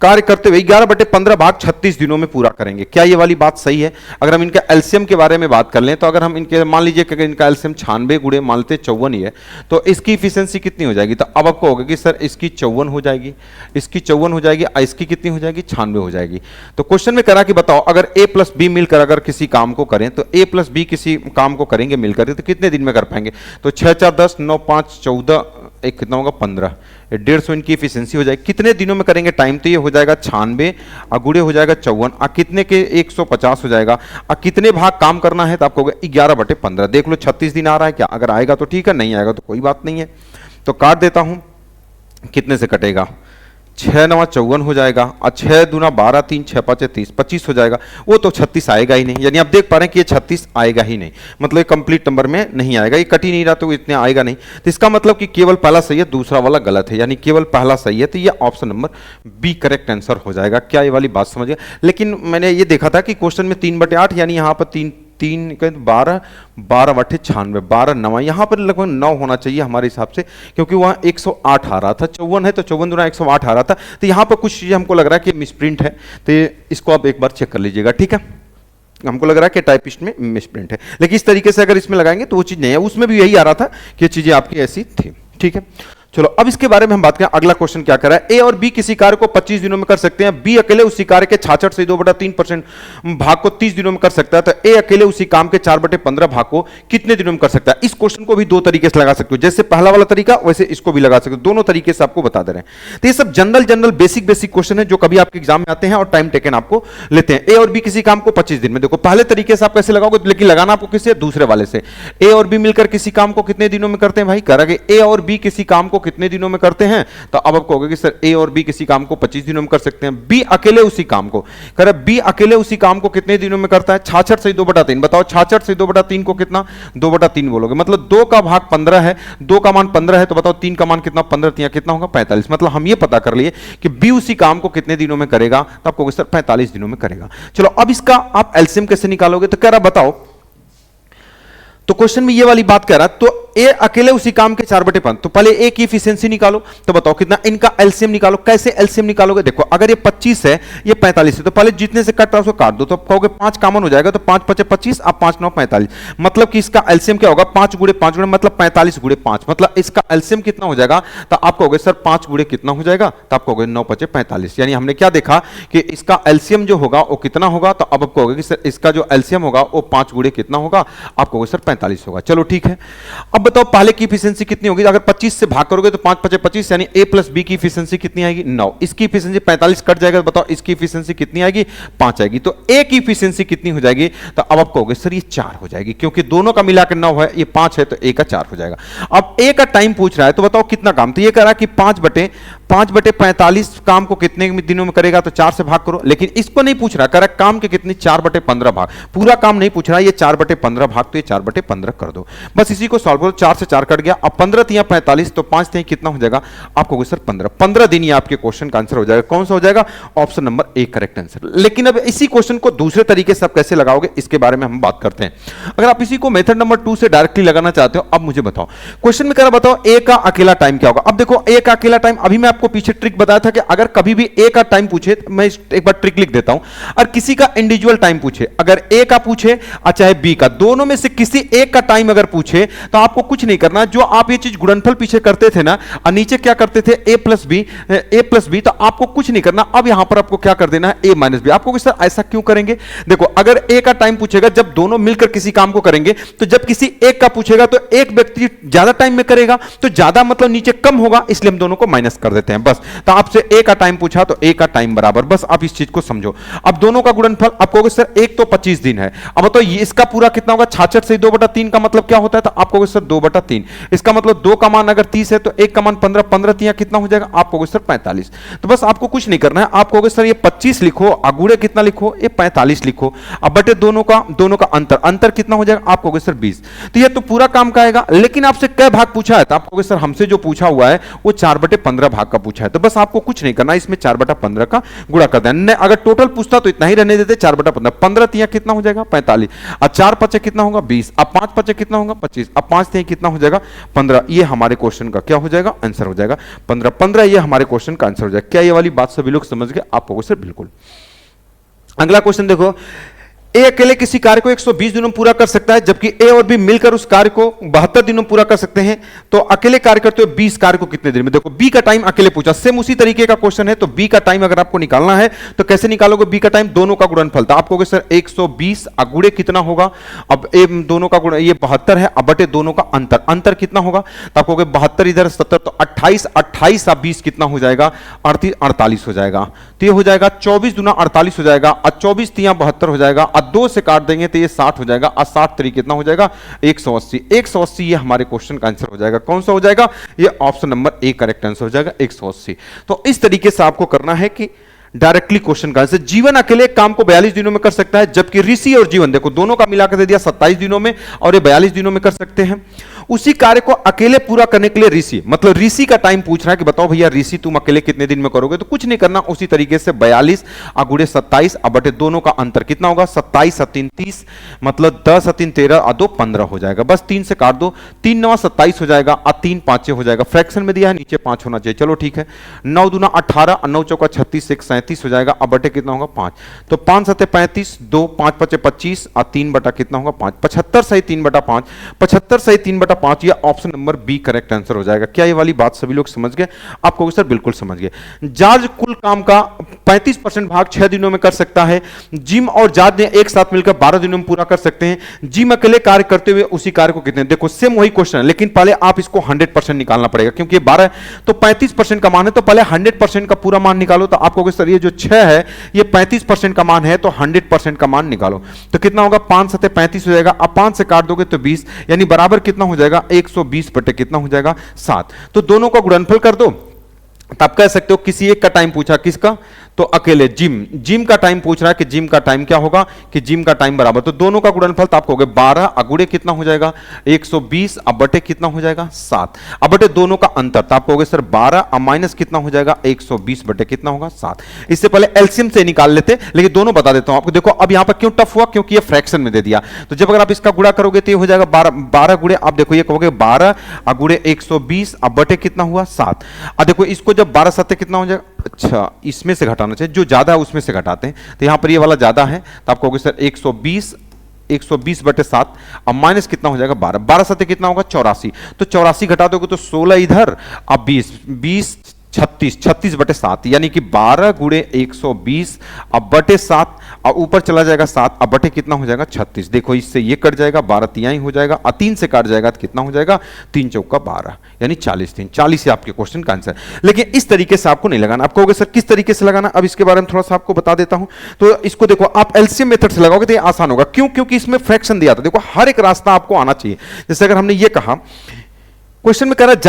11/15 भाग 36 दिनों में पूरा करेंगे, क्या ये वाली बात सही है? अगर हम इनका एलसीएम के बारे में बात कर लें, तो अगर हम इनके मान लीजिए कि इनका एलसीएम 96 गुणे मान लेते 54 ही है, तो इसकी इफिशियंसी कितनी हो जाएगी? तो अब आपको होगा कि सर इसकी 54 हो जाएगी, इसकी 54 हो जाएगी, इसकी कितनी हो जाएगी? 96 हो जाएगी। तो क्वेश्चन में करा कि बताओ अगर ए प्लस बी मिलकर अगर किसी काम को करें, तो ए प्लस बी किसी काम को करेंगे मिलकर, तो कितने दिन में कर पाएंगे? तो 6 4 10 9 5 14 एक कितना होगा 15, 150 इनकी इफिशियंसी हो जाएगी। कितने दिनों में करेंगे टाइम? तो ये हो जाएगा 96 गुणे हो जाएगा 54 कितने के 150 हो जाएगा। कितने भाग काम करना है? तो आपको 11/15। देख लो 36 दिन आ रहा है क्या? अगर आएगा तो ठीक है, नहीं आएगा तो कोई बात नहीं है। तो काट देता हूं, कितने से कटेगा? 6 9 54 हो जाएगा, और 6 दूना 12 3 6 5 30 25 हो जाएगा। वो तो 36 आएगा ही नहीं, यानी आप देख पा रहे हैं कि ये 36 आएगा ही नहीं, मतलब ये कंप्लीट नंबर में नहीं आएगा, ये कट ही नहीं रहा तो इतने आएगा नहीं। तो इसका मतलब कि केवल पहला सही है, दूसरा वाला गलत है, यानी केवल पहला सही है, तो ये option number B correct answer हो जाएगा। क्या ये वाली बात समझिए? लेकिन मैंने ये देखा था कि क्वेश्चन में 3/8 यानी यहाँ पर 3 12 12/96 12 9, यहाँ पर लगभग 9 होना चाहिए हमारे हिसाब से, क्योंकि वहाँ 108 आ रहा था, 54 है तो 54 दूना 108 आ रहा था। तो यहाँ पर कुछ चीज़ें हमको लग रहा है कि मिसप्रिंट है, तो इसको आप एक बार चेक कर लीजिएगा। ठीक है, हमको लग रहा है कि टाइपिस्ट में मिसप्रिंट है, लेकिन इस तरीके से अगर इसमें लगाएंगे तो वो चीज़ नहीं है, उसमें भी यही आ रहा था कि ये चीज़ें आपकी ऐसी थी। ठीक है, चलो अब इसके बारे में हम बात करें। अगला क्वेश्चन क्या कर रहा है? ए और बी किसी कार्य को 25 दिनों में कर सकते हैं, बी अकेले उसी कार्य के 66 से 2/3% भाग को 30 दिनों में कर सकता है, तो ए अकेले उसी काम के 4/15 भाग को कितने दिनों में कर सकता है? इस क्वेश्चन को भी दो तरीके से लगा सकते हो, जैसे पहला वाला तरीका वैसे इसको भी लगा सकते हो, दोनों तरीके से आपको बता दे रहे हैं। तो ये सब जनरल बेसिक क्वेश्चन है जो कभी आपके एग्जाम में आते हैं और टाइम टेकन आपको लेते हैं। ए और बी किसी काम को 25 दिन में, देखो पहले तरीके से आप कैसे लगाओगे, लेकिन लगाना आपको किससे? दूसरे वाले से। ए और बी मिलकर किसी काम को कितने दिनों में करते हैं भाई? करेंगे ए और बी किसी काम को कितने दिनों में करते हैं, तो अब आपको होगा कि सर ए और बी किसी काम को 25 दिनों में कर सकते हैं। बी अकेले उसी काम को करे, बी अकेले उसी काम को कितने दिनों में करता है? 66 से 2/3। बताओ 66 से 2/3 को कितना? 2/3 बोलोगे, मतलब 2 का भाग 15 है, 2 का मान 15 है, तो बताओ 3 का मान कितना? 15 3 कितना होगा? 45। मतलब हम ये पता कर लिए कि बी उसी काम को कितने दिनों में करेगा, तो आपको सर 45 दिनों में करेगा। चलो अब इसका आप एलसीएम कैसे निकालोगे? तो कह रहा बताओ, तो क्वेश्चन में ये वाली बात कह रहा है, तो ए अकेले उसी काम के 4/5, तो पहले ए की इफिशियंसी निकालो, तो बताओ कितना? इनका एलसीएम निकालो। कैसे एलसीएम निकालोगे? देखो अगर ये 25 है, ये 45 है, तो पहले जितने से कट रहा है उसको काट दो, तो कहोगे 5 कॉमन हो जाएगा, तो 5 5 25, अब 5 9 45, मतलब कि इसका एलसीएम क्या होगा? 5 गुणे 5 गुणे मतलब 45 गुणे 5, मतलब इसका एलसीएम कितना हो जाएगा? तो आप कहोगे सर 5 गुणे कितना हो जाएगा? तो आप कहोगे 9 5 45, यानी हमने क्या देखा कि इसका एलसीएम जो होगा वो कितना होगा? तो अब आप कहोगे कि सर इसका जो एलसीएम होगा वो 5 गुणे कितना होगा? आप कहोगे सर 45 होगा। चलो ठीक है, अब बताओ पहले की इफिशियंसी कितनी होगी? अगर 25 से भाग करोगे तो 5 5 25, यानी a प्लस बी की इफिशियंसी कितनी आएगी? 9। इसकी इफिशियंसी 45 कट जाएगा, तो बताओ इसकी इफिशियंसी कितनी आएगी? 5 आएगी। तो a की इफिशियंसी कितनी हो जाएगी? तो अब आप कहोगे सर ये 4 हो जाएगी, क्योंकि दोनों का मिलाकर 9 है, ये 5 है, तो a का 4 हो जाएगा। अब a का टाइम पूछ रहा है, तो बताओ कितना काम? तो ये कह रहा है कि 5/45 काम को कितने दिनों में करेगा? तो 4 से भाग करो, लेकिन इसको नहीं पूछ रहा, कह रहा काम के कितने? 4/15 भाग, पूरा काम नहीं पूछ रहा, ये 4/15 भाग, तो ये 4/15 कर दो, बस इसी को सॉल्व करो। 4 से 4 कट गया, अब 15 3 45, तो 5 3 कितना हो जाएगा? आपको सर 15 दिन ये आपके क्वेश्चन का आंसर हो जाएगा। कौन सा हो जाएगा? Option number A correct answer. लेकिन अब इसी क्वेश्चन को दूसरे तरीके से आप कैसे लगाओगे, इसके बारे में हम बात करते हैं। अगर आप इसी को मेथड नंबर 2 से डायरेक्टली लगाना चाहते हो, अब मुझे बताओ क्वेश्चन में कह रहा बताओ ए का अकेला टाइम क्या होगा? अब देखो ए का अकेला टाइम, अभी मैं आपको पीछे ट्रिक बताया था कि अगर कभी भी ए का टाइम पूछे, मैं एक बार ट्रिक लिख देता हूं, और किसी का इंडिविजुअल टाइम पूछे, अगर ए का पूछे और चाहे बी का, दोनों में से किसी एक का टाइम अगर पूछे, तो आपको कुछ नहीं करना, जो आप ये चीज गुणनफल पीछे करते थे ना, और नीचे क्या करते थे? a प्लस बी, तो आपको कुछ नहीं करना, अब यहां पर आपको क्या कर देना है? a minus B. आपको सर ऐसा क्यों करेंगे? देखो अगर a का टाइम पूछेगा, जब दोनों मिलकर किसी काम को करेंगे, तो जब किसी एक का पूछेगा तो एक व्यक्ति ज्यादा टाइम में करेगा, तो ज्यादा मतलब नीचे कम होगा, इसलिए हम दोनों को माइनस कर देते हैं बस। तो आपसे a का टाइम पूछा तो a का टाइम बराबर, बस आप इस चीज को समझो। अब दोनों का गुणनफल आप कहोगे सर एक तो 25 दिन है, अब तो इसका पूरा कितना होगा? 66 से 3 का मतलब क्या होता है, तो आप कहोगे सर 2/3। इसका मतलब 2 का मान अगर 30 है तो 1 का मान 15, 15 तिया कितना हो जाएगा, आप कहोगे सर 45। तो बस आपको कुछ नहीं करना है, आप कहोगे सर ये 25 लिखो, अगुड़े कितना लिखो, ये 45 लिखो, अब बटे दोनों का अंतर, अंतर कितना हो जाएगा, आप कहोगे सर 20। तो ये तो पूरा काम का आएगा। लेकिन आपसे कै भाग पूछा है, तो आप कहोगे सर हमसे जो पूछा हुआ है वो 4/15 भाग का पूछा है। तो बस आपको कुछ नहीं करना, इसमें 4/15 का गुणा कर देना। अगर टोटल पूछता तो इतना ही रहने देते, 4/15, 15 तिया कितना हो जाएगा 45, अब 4 पचे कितना होगा 20, अब 5 पचे कितना होगा 25, अब 5 तिया कितना हो जाएगा 15। ये हमारे क्वेश्चन का क्या हो जाएगा, आंसर हो जाएगा 15। 15 ये हमारे क्वेश्चन का आंसर हो जाएगा। क्या ये वाली बात सभी लोग समझ गए, आप कहोगे सर बिल्कुल। अगला क्वेश्चन देखो, ए अकेले किसी कार्य को 120 दिनों में पूरा कर सकता है, जबकि ए और बी मिलकर उस कार्य को 72 दिनों में पूरा कर सकते हैं। तो अकेले कार्य करते हुए 20 कार्य को कितने दिन में। देखो बी का टाइम अकेले पूछा, सेम उसी तरीके का क्वेश्चन है। तो बी का टाइम अगर आपको निकालना है तो कैसे निकालोगे, बी का टाइम दोनों का गुणनफल था। आप कहोगे सर 120 अगुड़े कितना होगा, अब ए दोनों का गुण ये 72 है, अब बटे दोनों का अंतर, अंतर कितना होगा, तो आप कहोगे 72 इधर 70, तो 28, 28 अब 20 कितना हो जाएगा 38, 48 हो जाएगा। तो ये हो जाएगा 24 दूना 48 हो जाएगा, और 24 तिया 72 हो जाएगा, और 2 से काट देंगे तो ये 60 हो जाएगा, और 60 तरीके कितना हो जाएगा 180। 180 ये हमारे क्वेश्चन का आंसर हो जाएगा। कौन सा हो जाएगा, ये option number A correct answer हो जाएगा 180। तो इस तरीके से आपको करना है कि डायरेक्टली क्वेश्चन का आंसर, जीवन अकेले काम को 42 दिनों में कर सकता है, जबकि ऋषि और जीवन देखो दोनों का मिलाकर दे दिया 27 दिनों में, और ये 42 दिनों में कर सकते हैं। उसी कार्य को अकेले पूरा करने के लिए ऋषि, मतलब ऋषि का टाइम पूछ रहा है कि बताओ भैया ऋषि तुम अकेले कितने दिन में करोगे। तो कुछ नहीं करना, उसी तरीके से 42 अगुड़े 27, अब बटे दोनों का अंतर कितना होगा 27 और 3 30, मतलब 10 और 3 13 और 2 15 हो जाएगा। बस 3 से काट दो, 3 9 27 हो जाएगा, और 3 5 हो जाएगा। फ्रैक्शन में दिया है, नीचे 5 होना चाहिए। चलो ठीक है, 9 दूना 18 और 9 चौका 36, 1 37 हो जाएगा, अब बटे कितना होगा 5। तो 5 7 35, 2 5 5 25, और 3 बटा कितना होगा 5, 75 सही 3/5, 75 सही 3/5, या option number B correct answer हो जाएगा। क्या ये वाली बात सभी लोग समझ गए, आप कहोगे सर बिल्कुल समझ गए। जॉर्ज कुल काम का 35% भाग 6 दिनों में कर सकता है, जिम और जॉर्ज ने एक साथ मिलकर 12 दिनों में पूरा कर सकते हैं। जिम अकेले कार्य करते हुए उसी कार्य को कितने, देखो सेम वही क्वेश्चन है, लेकिन पहले आप इसको 100% निकालना पड़ेगा, क्योंकि 12 तो 35% का मान है, तो पहले 100% का पूरा मान निकालो। तो आप कहोगे सर ये जो 6 है ये 35% का मान है, तो 100% का मान निकालो। तो कितना होगा 5 7 35 हो जाएगा, अब 5 से काट दोगे तो 20, यानी बराबर कितना हो जाएगा 120 बटे कितना हो जाएगा 7। तो दोनों का गुणनफल कर दो, तब कह सकते हो किसी एक का टाइम पूछा, किसका, तो अकेले जिम का टाइम पूछ रहा है कि जिम का टाइम क्या होगा, कि जिम का टाइम बराबर, तो दोनों का गुणनफल तो आप कहोगे 12 अगुड़े कितना हो जाएगा 120, अब बटे कितना हो जाएगा 7, अब बटे दोनों का अंतर, तो आप कहोगे सर 12 अब माइनस कितना हो जाएगा 120 बटे कितना होगा 7। इससे पहले एलसीएम से निकाल लेते, लेकिन दोनों बता देता हूं आपको। देखो अब यहां पर क्यों टफ हुआ, क्योंकि ये फ्रैक्शन में दे दिया। तो जब अगर आप इसका गुणा करोगे तो ये हो जाएगा 12 गुड़े, आप देखो ये कहोगे 12 अगुड़े 120, अब बटे कितना हुआ 7। अब देखो इसको जब 12 7 कितना हो जाएगा, अच्छा इसमें से घटाना चाहिए, जो ज्यादा है उसमें से घटाते हैं, तो यहां पर ये वाला ज्यादा है, तो आप कहोगे सर 120 बटे 7, अब माइनस कितना हो जाएगा 12, 12 7 कितना होगा 84, तो 84 घटा दोगे तो 16 इधर, अब 20 36 बटे 7, यानी कि 12 गुड़े 120 अब बटे 7, और ऊपर चला जाएगा 7, अब बटे कितना हो जाएगा 36। देखो इससे ये कट जाएगा, 12 तिहाई हो जाएगा, और 3 से काट जाएगा तो कितना हो जाएगा 3 चौका 12, यानी 40 3 40 है आपके क्वेश्चन का आंसर। लेकिन इस तरीके से आपको नहीं लगाना। आप कहोगे सर किस तरीके से लगाना, अब इसके बारे में थोड़ा सा आपको बता देता हूं। तो इसको देखो आप एलसीएम मेथड से लगाओगे तो ये आसान होगा। क्यों, क्योंकि इसमें फ्रैक्शन दिया था। देखो हर एक रास्ता आपको आना चाहिए। जैसे अगर हमने ये कहा, क्वेश्चन में कह रहा है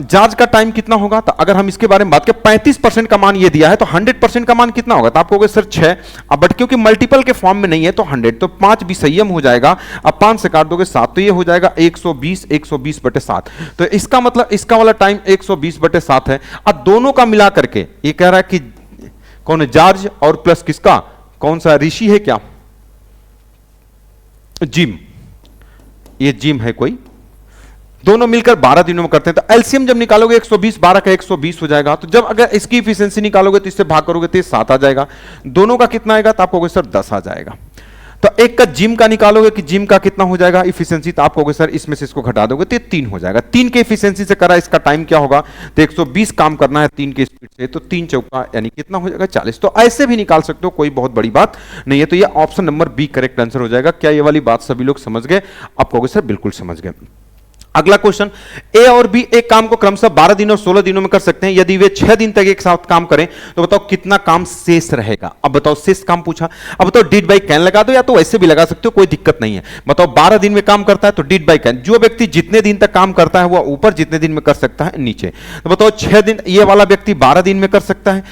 जॉर्ज का टाइम कितना होगा, तो अगर हम इसके बारे में बात करें 35% का मान ये दिया है, तो 100% का मान कितना होगा, तो आप कहोगे सर 6, अब बट क्योंकि मल्टीपल के फॉर्म में नहीं है तो 100, तो 5 भी संयम हो जाएगा, अब 5 से काट दोगे 7, तो ये हो जाएगा 120 बटे 7। तो इसका मतलब इसका वाला टाइम 120 बटे 7 है। अब दोनों का मिला करके ये कह रहा है कि कौन है, जॉर्ज और प्लस किसका, कौन सा ऋषि है क्या, जिम, ये जिम है कोई, दोनों मिलकर 12 दिनों में करते हैं। तो एलसीएम जब निकालोगे 120, 12 का 120 हो जाएगा। तो जब अगर इसकी इफिशिएंसी निकालोगे तो इससे भाग करोगे तो 7 आ जाएगा। दोनों का कितना आएगा, तो आप कहोगे सर 10 आ जाएगा। तो एक का जिम का निकालोगे कि जिम का कितना हो जाएगा इफिशिएंसी, तो आप कहोगे सर इसमें से इसको घटा दोगे तो 3 हो जाएगा। 3 के इफिशिएंसी से करा, इसका टाइम क्या होगा, तो 120 काम करना है 3 के स्पीड से, तो 3 चौका यानी कितना हो जाएगा 40। तो ऐसे भी निकाल सकते हो, कोई बहुत बड़ी बात नहीं है। तो ये option number B correct answer हो जाएगा। क्या ये वाली बात सभी लोग समझ गए, आप कहोगे सर बिल्कुल समझ गए। अगला क्वेश्चन, ए और बी एक काम को क्रमशः 12 दिन और 16 दिनों में कर सकते हैं। यदि वे 6 दिन तक एक साथ काम करें तो बताओ कितना काम शेष रहेगा। अब बताओ शेष काम पूछा। अब बताओ डिड बाई कैन लगा दो या तो वैसे भी लगा सकते हो, कोई दिक्कत नहीं है। बताओ 12 दिन में काम करता है तो डिड बाई कैन, जो व्यक्ति जितने दिन तक काम करता है वह ऊपर, जितने दिन में कर सकता है नीचे। तो बताओ 6 दिन, ये वाला व्यक्ति 12 दिन में कर सकता है,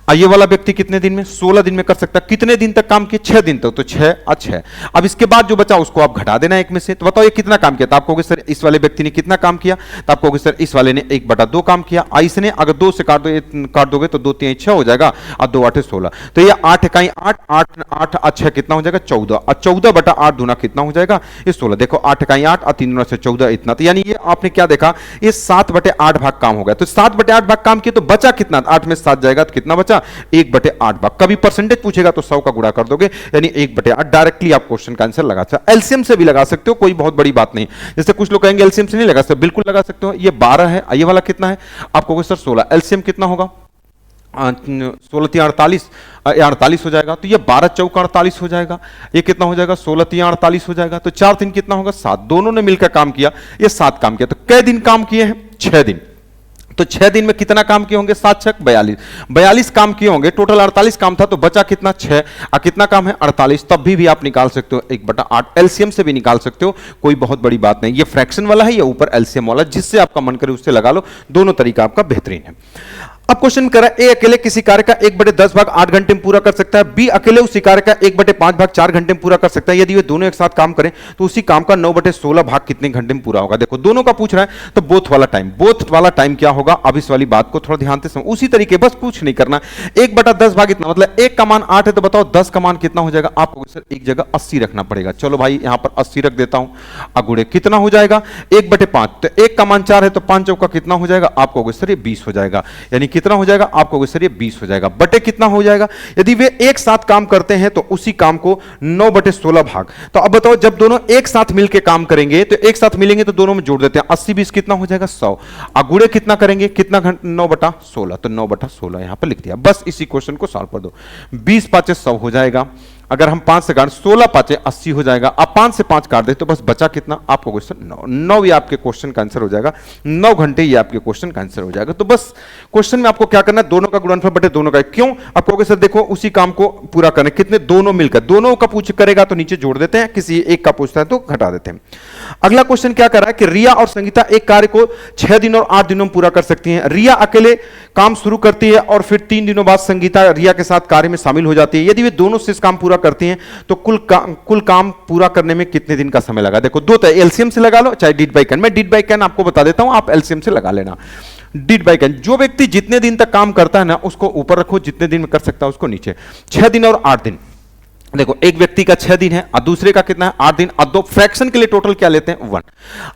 और ये वाला व्यक्ति कितने दिन में, 16 दिन में कर सकता है। कितने दिन तक काम किए, 6 दिन तक, तो 6 और 6। अब इसके बाद जो बचा उसको आप घटा देना एक में से। तो बताओ ये कितना काम किया, तो आपको सर इस वाले व्यक्ति ने कितना काम किया, तो आपको सर इस वाले ने 1/2 काम किया। इसने अगर 2 से काट दोगे तो 2 3 6 हो जाएगा और 2 8 16। तो ये 8 इकाई 8 8 8 6 कितना हो जाएगा 14, और 14/8 दूना कितना हो जाएगा ये 16। देखो 8 इकाई 8 और 3 दूना से 14 इतना। तो यानी ये आपने क्या देखा, ये 7/8 भाग काम हो गया। तो 7/8 भाग काम किया तो बचा कितना, 8 में 7 जाएगा तो कितना बचा 1/8 भाग। कभी परसेंटेज पूछेगा तो 100 का गुणा कर दोगे यानी 1/8। डायरेक्टली आप क्वेश्चन का आंसर लगा सकते हो। एलसीएम से भी लगा सकते हो, कोई बहुत बड़ी बात नहीं। जैसे कुछ लोग कहेंगे एलसीएम से नहीं लगा सकते, बिल्कुल लगा सकते हो। ये 12 है, ये वाला कितना है आपको सर 16, एलसीएम कितना होगा 16 3 48, 48 हो जाएगा। तो ये 12 चौका 48 हो जाएगा। ये कितना हो जाएगा 16 3 48 हो जाएगा। तो 4 3 कितना होगा 7। दोनों ने मिलकर काम किया, ये 7 काम किया। तो कै दिन काम किए हैं 6 दिन। तो 6 दिन में कितना काम किए होंगे 7 6 42, 42 काम किए होंगे। टोटल 48 काम था तो बचा कितना 6, और कितना काम है 48। तब भी आप निकाल सकते हो 1/8। एलसीएम से भी निकाल सकते हो, कोई बहुत बड़ी बात नहीं। ये फ्रैक्शन वाला है, ये ऊपर एलसीएम वाला, जिससे आपका मन करे उससे लगा लो। दोनों तरीका आपका बेहतरीन है। अब क्वेश्चन करा, ए अकेले किसी कार्य का 1/10 भाग 8 घंटे में पूरा कर सकता है, बी अकेले उसी कार्य का 1/5 भाग 4 घंटे में पूरा कर सकता है। यदि वे दोनों एक साथ काम करें तो उसी काम का 9/16 भाग कितने घंटे में पूरा होगा। देखो दोनों का पूछ रहा है तो बोथ वाला टाइम, बोथ वाला टाइम क्या होगा। अब इस वाली बात को थोड़ा ध्यान से समझो। उसी तरीके बस कुछ नहीं करना, 1/10 भाग इतना, मतलब 1 का मान 8 है तो बताओ 10 का मान कितना हो जाएगा। आपको सर एक जगह 80 रखना पड़ेगा। चलो भाई यहां पर 80 रख देता हूं। अगुड़े कितना हो जाएगा 1/5, तो 1 का मान 4 है तो 5 चौका कितना हो जाएगा आपको सर ये 20 हो जाएगा। यानी कितना हो जाएगा आपको सर ये 20 हो जाएगा। बटे कितना हो जाएगा, यदि वे एक साथ काम करते हैं तो उसी काम को 9/16 भाग। तो अब बताओ जब दोनों एक साथ मिलकर काम करेंगे तो एक साथ मिलेंगे तो दोनों में जोड़ देते हैं, 80 20 कितना हो जाएगा 100। अगुड़े कितना करेंगे, कितना 9/16, तो 9/16 यहां पर लिख दिया। बस इसी क्वेश्चन को सॉल्व कर दो। 20 5 100 हो जाएगा। अगर हम 5 से काट 16 5 80 हो जाएगा। अब 5 से 5 काट दे तो बस बचा कितना आपको क्वेश्चन 9 ये आपके क्वेश्चन का आंसर हो जाएगा। 9 घंटे ये आपके क्वेश्चन का आंसर हो जाएगा। तो बस क्वेश्चन में आपको क्या करना है, दोनों का गुणनफल बटे दोनों का। क्यों आपको सर देखो उसी काम को पूरा करना, कितने दोनों मिलकर, दोनों का पूछ करेगा तो नीचे जोड़ देते हैं, किसी एक का पूछता है तो घटा देते हैं। अगला क्वेश्चन क्या कर रहा है कि रिया और संगीता एक कार्य को 6 दिन और 8 दिनों में पूरा कर सकती हैं। रिया अकेले काम शुरू करती है और फिर 3 दिनों बाद संगीता रिया के साथ कार्य में शामिल हो जाती है। यदि वे दोनों से काम पूरा करती हैं तो कुल काम पूरा करने में कितने दिन का समय लगा। देखो दो तो एलसीएम से लगा लो चाहे डिड बाई कैन। मैं डिड बाई कैन आपको बता देता हूं, आप एलसीएम से लगा लेना। डिड बाई कैन, जो व्यक्ति जितने दिन तक काम करता है ना उसको ऊपर रखो, जितने दिन में कर सकता है उसको नीचे। 6 दिन और 8 दिन। देखो एक व्यक्ति का 6 दिन है और दूसरे का कितना है 8 दिन, और दो फ्रैक्शन के लिए टोटल क्या लेते हैं 1।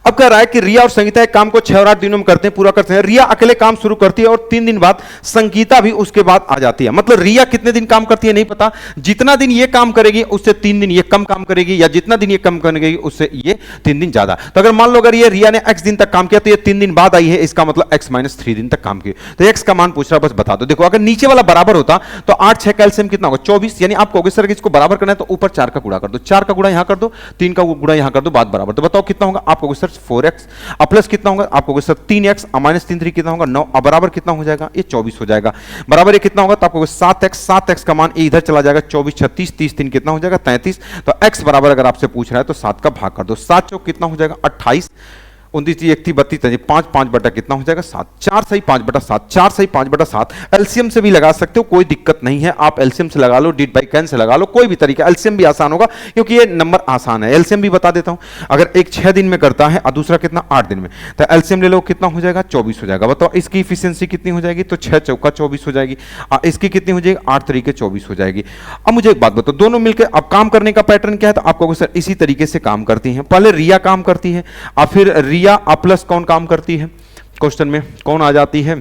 अब कह रहा है कि रिया और संगीता एक काम को 6 और 8 दिनों में करते हैं, पूरा करते हैं। रिया अकेले काम शुरू करती है और 3 दिन बाद संगीता भी उसके बाद आ जाती है। मतलब रिया कितने दिन काम करती है नहीं पता, जितना दिन ये काम करेगी उससे 3 दिन ये कम काम करेगी, या जितना दिन ये कम करेगी उससे ये 3 दिन ज्यादा। तो अगर मान लो अगर ये रिया ने x दिन तक काम किया तो ये 3 दिन बाद आई है, इसका मतलब x - 3 दिन तक काम किया। तो x का मान पूछ रहा है, बस बता दो। देखो अगर नीचे वाला बराबर होता तो 8 6 का एलसीएम कितना होगा 24। यानी आपको सर इसको बराबर करना है तो ऊपर 4 का गुणा कर दो, 4 का गुणा यहां कर दो, 3 का गुणा यहां कर दो, बात बराबर। तो बताओ कितना होगा आपको सर 4x, और प्लस कितना होगा आपको सर 3x, और -3 3 कितना होगा 9, और बराबर कितना हो जाएगा ये 24 हो जाएगा। बराबर ये कितना होगा तो आपको 7x, 7x का मान इधर चला जाएगा 24 36 30 3 कितना हो जाएगा 33। तो x बराबर अगर आपसे पूछ रहा है तो 7 का भाग कर दो, 7 चौक कितना हो जाएगा 28, 29 1 थी 32 5 5 बटा कितना हो जाएगा 7, 4 सही 5/7, 4 सही 5/7। एलसीएम से भी लगा सकते हो, कोई दिक्कत नहीं है। आप एलसीएम से लगा लो, डिड बाई कैन से लगा लो, कोई भी तरीका। एलसीएम भी आसान होगा क्योंकि ये नंबर आसान है। एलसीएम भी बता देता हूं, अगर एक 6 दिन में करता है और दूसरा कितना 8 दिन में, तो एलसीएम ले लो कितना हो जाएगा 24 हो जाएगा। बताओ इसकी इफिशियंसी कितनी हो जाएगी, तो 6 चौका 24 हो जाएगी, इसकी कितनी हो जाएगी 8 तरीके 24 हो जाएगी। अब मुझे एक बात बताओ, दोनों मिलकर अब काम करने का पैटर्न क्या है, तो आपको सर इसी तरीके से काम करती है। पहले रिया काम करती है और फिर रिया प्लस कौन काम करती है, क्वेश्चन में कौन आ जाती है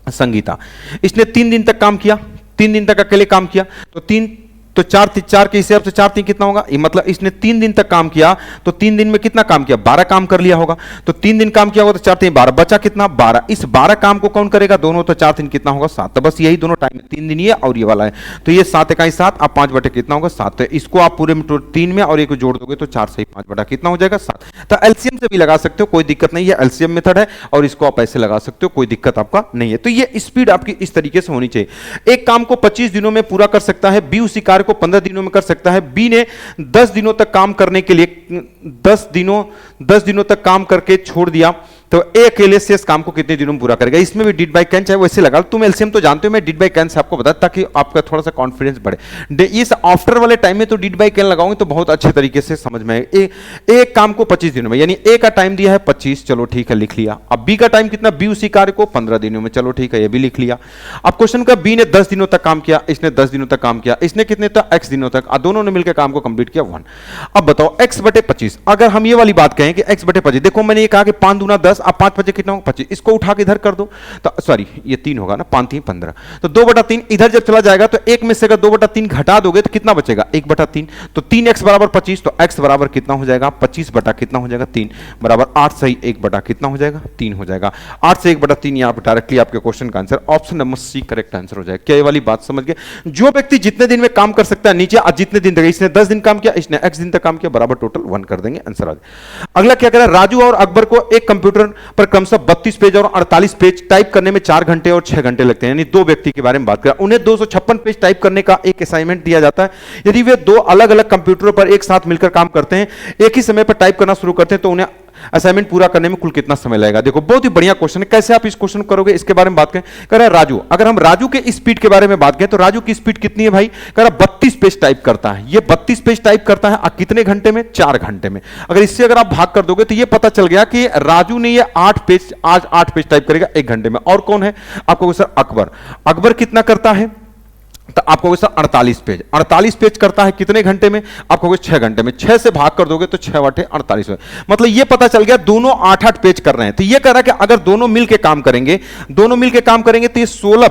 संगीता। इसने 3 दिन तक काम किया, 3 दिन तक अकेले काम किया, तो 3 तो चार के हिसाब से 4 3 कितना होगा, ये मतलब इसने 3 दिन तक काम किया, तो 3 दिन में कितना काम किया, 12 काम कर लिया होगा। तो 3 दिन काम किया होगा तो 4 3 12, बचा कितना 12। इस 12 काम को कौन करेगा, दोनों, तो 4 3 कितना होगा 7। तो बस यही दोनों टाइम में 3 दिन ये और ये वाला है, तो ये 7 इकाई 7, आप 5 बटे कितना होगा 7। तो इसको आप पूरे में 3 में और एक जोड़ दोगे तो 4 से 5 बटा कितना हो जाएगा 7। तो एलसीएम से भी लगा सकते हो, कोई दिक्कत नहीं है, एलसीएम मेथड है और इसको आप ऐसे लगा सकते हो, कोई दिक्कत आपका नहीं है। तो ये स्पीड आपकी इस तरीके से होनी चाहिए। एक काम को 25 दिनों में पूरा कर सकता है बी, उसी कार्य को 15 दिनों में कर सकता है। बी ने 10 दिनों तक काम करने के लिए 10 दिनों तक काम करके छोड़ दिया, तो ए अकेले से इस काम को कितने दिनों में पूरा करेगा। इसमें भी डिड बाय कैन चाहे वैसे लगा, तुम एलसीएम तो जानते हो, मैं डिड बाय कैन से आपको बता ताकि आपका थोड़ा सा कॉन्फिडेंस बढ़े। इस आफ्टर वाले टाइम में तो डिड बाय कैन लगाऊंगे तो बहुत अच्छे तरीके से समझ में आए। एक काम को 25 दिनों में, यानी ए का टाइम दिया है 25, चलो ठीक है लिख लिया। अब बी का टाइम कितना, बी उसी कार्य को 15 दिनों में, चलो ठीक है ये भी लिख लिया। अब क्वेश्चन का बी ने 10 दिनों तक काम किया, इसने 10 दिनों तक काम किया, इसने कितने तक, x दिनों तक, दोनों ने मिलकर काम को कंप्लीट किया 1। अब बताओ x बटे 25, अगर हम ये वाली बात कहें कि x बटे 25, देखो मैंने ये कहा कि 5 दूना 10, अब 5 बचे कितना 25, इसको उठा के इधर कर दो, तो सॉरी ये 3 होगा ना, 5 3 15, तो 2/3 इधर जब चला जाएगा तो एक में से अगर 2/3 घटा दोगे तो कितना बचेगा 1/3, तो 3x बराबर 25, तो x बराबर कितना हो जाएगा 25 बटा कितना हो जाएगा 3 बराबर 8 सही 1 बटा कितना हो जाएगा 3 हो जाएगा। 8 से 1/3 यहां पर डायरेक्टली आपके क्वेश्चन का answer option number C correct answer हो जाएगा। क्या ये वाली बात समझ गए। जो व्यक्ति जितने दिन में काम कर सकता है नीचे, आज जितने दिन तक, इसने 10 दिन काम किया, इसने x दिन तक काम किया, बराबर टोटल 1 कर देंगे, आंसर आ जाएगा। अगला क्या करें, राजू और अकबर को एक कंप्यूटर पर क्रमशः 32 पेज और 48 पेज टाइप करने में 4 घंटे और 6 घंटे लगते हैं, यानी दो व्यक्ति के बारे में बात करें। उन्हें 256 पेज टाइप करने का एक असाइनमेंट दिया जाता है। यदि वे दो अलग अलग कंप्यूटरों पर एक साथ मिलकर काम करते हैं, एक ही समय पर टाइप करना शुरू करते हैं, तो उन्हें असाइनमेंट पूरा करने में कुल कितना समय लगेगा। देखो बहुत ही बढ़िया क्वेश्चन है, कैसे आप इस क्वेश्चन करोगे इसके बारे में बात करें। कह रहा है राजू, अगर हम राजू के स्पीड के बारे में बात करें तो राजू की स्पीड कितनी है भाई, कह रहा 32 पेज टाइप करता है। ये 32 पेज टाइप करता है कितने घंटे में, 4 घंटे में। अगर इससे अगर आप भाग कर दोगे तो ये पता चल गया कि राजू ने ये 8 पेज टाइप करेगा 1 घंटे में। और कौन है आपको सर, अकबर कितना करता है, तो आपको सर 48 पेज करता है कितने घंटे में, आपको 6 घंटे में। 6 से भाग कर दोगे तो 6 बटे 48 है। मतलब ये पता चल गया दोनों 8-8 पेज कर रहे हैं। तो ये कह रहा है कि अगर दोनों मिलके काम करेंगे तो ये 16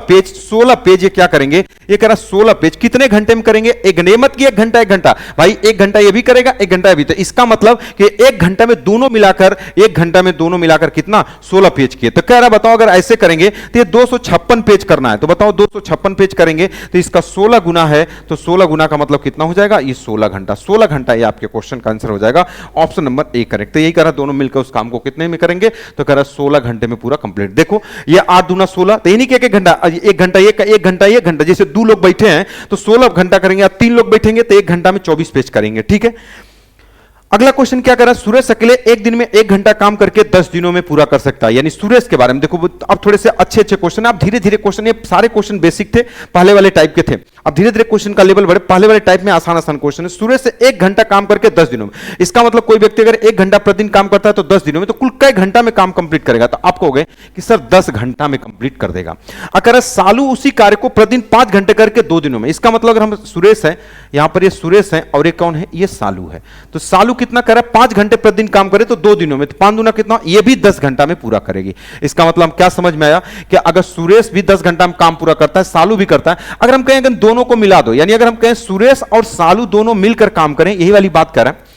पेज ये क्या करेंगे, ये कह रहा 16 पेज कितने घंटे में करेंगे, एक ने मत कि 1 घंटा भाई, 1 घंटा ये भी करेगा 1 घंटा भी। तो इसका मतलब कि 1 घंटा में दोनों मिलाकर कितना 16 पेज किए। तो कह रहा बताओ अगर ऐसे करेंगे तो ये 256 पेज करना है, तो बताओ 256 पेज करेंगे तो इसका 16 गुना है, तो 16 गुना का मतलब कितना हो जाएगा, ये 16 घंटा ये आपके क्वेश्चन का आंसर हो जाएगा। Option number A correct. तो यही कह रहा दोनों मिलकर उस काम को कितने में करेंगे, तो कह रहा 16 घंटे में पूरा कंप्लीट। देखो ये 8 दूना 16, तो नहीं कि 1 घंटा जैसे 2 लोग बैठे हैं तो 16 घंटा करेंगे, 3 लोग बैठेंगे तो 1 घंटा में 24 पेज करेंगे, ठीक है। अगला क्वेश्चन क्या कर रहा है, सुरेश अकेले एक दिन में 1 घंटा काम करके 10 दिनों में पूरा कर सकता है। यानी सुरेश के बारे में देखो, अब थोड़े से अच्छे क्वेश्चन, आप धीरे धीरे क्वेश्चन, ये सारे क्वेश्चन बेसिक थे, पहले वाले टाइप के थे, अब धीरे धीरे क्वेश्चन का लेवल बढ़े। पहले वाले टाइप में आसान क्वेश्चन है। सुरेश से 1 घंटा काम करके 10 दिनों में, इसका मतलब कोई व्यक्ति अगर 1 घंटा प्रतिदिन काम करता है तो 10 दिनों में, तो कुल कई घंटा में काम कंप्लीट करेगा, तो आप कहोगे कि सर 10 घंटा में कंप्लीट कर देगा। अगर सालू उसी कार्य को प्रतिदिन 5 घंटे करके 2 दिनों में, इसका मतलब अगर हम सुरेश है, यहां पर ये सुरेश है और ये कौन है, ये सालू है। तो सालू कितना कर रहा है, 5 घंटे प्रतिदिन काम करे तो 2 दिनों में, तो 5 दूना कितना, ये भी 10 घंटा में पूरा करेगी। इसका मतलब हम क्या समझ में आया कि अगर सुरेश भी 10 घंटा में काम पूरा करता है, सालू भी करता है। अगर हम कहें दोनों को मिला दो, यानी अगर हम कहें सुरेश और सालू दोनों मिलकर काम करें, यही वाली बात कर रहे हैं,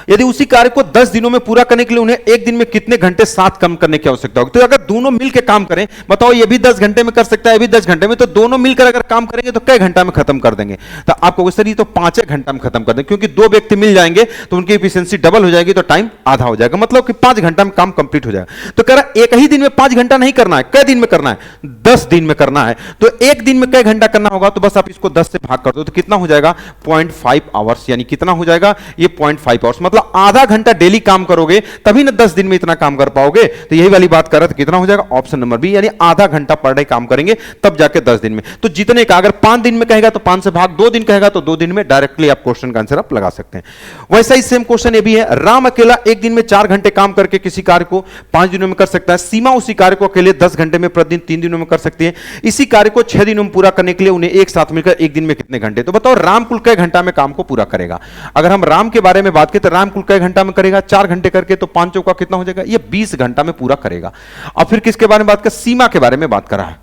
यदि उसी कार्य को 10 दिनों में पूरा करने के लिए उन्हें 1 दिन में कितने घंटे साथ कम करने की आवश्यकता होगी। तो अगर दोनों मिलकर काम करें, बताओ ये भी 10 घंटे में कर सकता है, ये भी 10 घंटे में, तो दोनों मिलकर अगर काम करेंगे तो कई घंटा में खत्म कर देंगे। तो आपको सर ये तो 5 घंटा में खत्म कर देंगे, क्योंकि 2 व्यक्ति मिल जाएंगे तो उनकी एफिशिएंसी डबल हो जाएगी, तो टाइम आधा हो जाएगा, मतलब कि 5 घंटा में काम कंप्लीट हो जाएगा। तो कह रहा एक ही दिन में 5 घंटा नहीं करना है, कई दिन में करना है, 10 दिन में करना है। तो 1 दिन में कई घंटा करना होगा, तो बस आप इसको 10 से भाग कर दो, तो कितना हो जाएगा 0.5 आवर्स, यानी कितना हो जाएगा ये 0.5 आवर्स, मतलब आधा घंटा डेली काम करोगे तभी ना 10 दिन में इतना काम कर पाओगे। तो यही वाली बात कर रहे थे, कितना हो जाएगा ऑप्शन नंबर बी, यानी आधा घंटा पर डे काम करेंगे तब जाके 10 दिन में। तो जितने का अगर 5 दिन में कहेगा तो 5 से भाग, 2 दिन कहेगा तो 2 दिन में, डायरेक्टली आप क्वेश्चन का आंसर आप लगा सकते हैं। वैसा ही सेम क्वेश्चन ये भी है, राम अकेला 1 दिन में 4 घंटे काम करके किसी कार्य को 5 दिनों में कर सकता है। सीमा उसी कार्य को अकेले 10 घंटे में प्रतिदिन 3 दिनों में कर सकती है। इसी कार्य को 6 दिनों में पूरा करने के लिए उन्हें एक साथ मिलकर 1 दिन में कितने घंटे। तो बताओ राम कुल कई घंटा में काम को पूरा करेगा। अगर हम राम के बारे में बात करें तो राम कुल कई घंटा में करेगा, 4 घंटे करके, तो 5 चौका कितना हो जाएगा, ये 20 घंटा में पूरा करेगा। और फिर किसके बारे में बात कर, सीमा के बारे में बात कर रहा है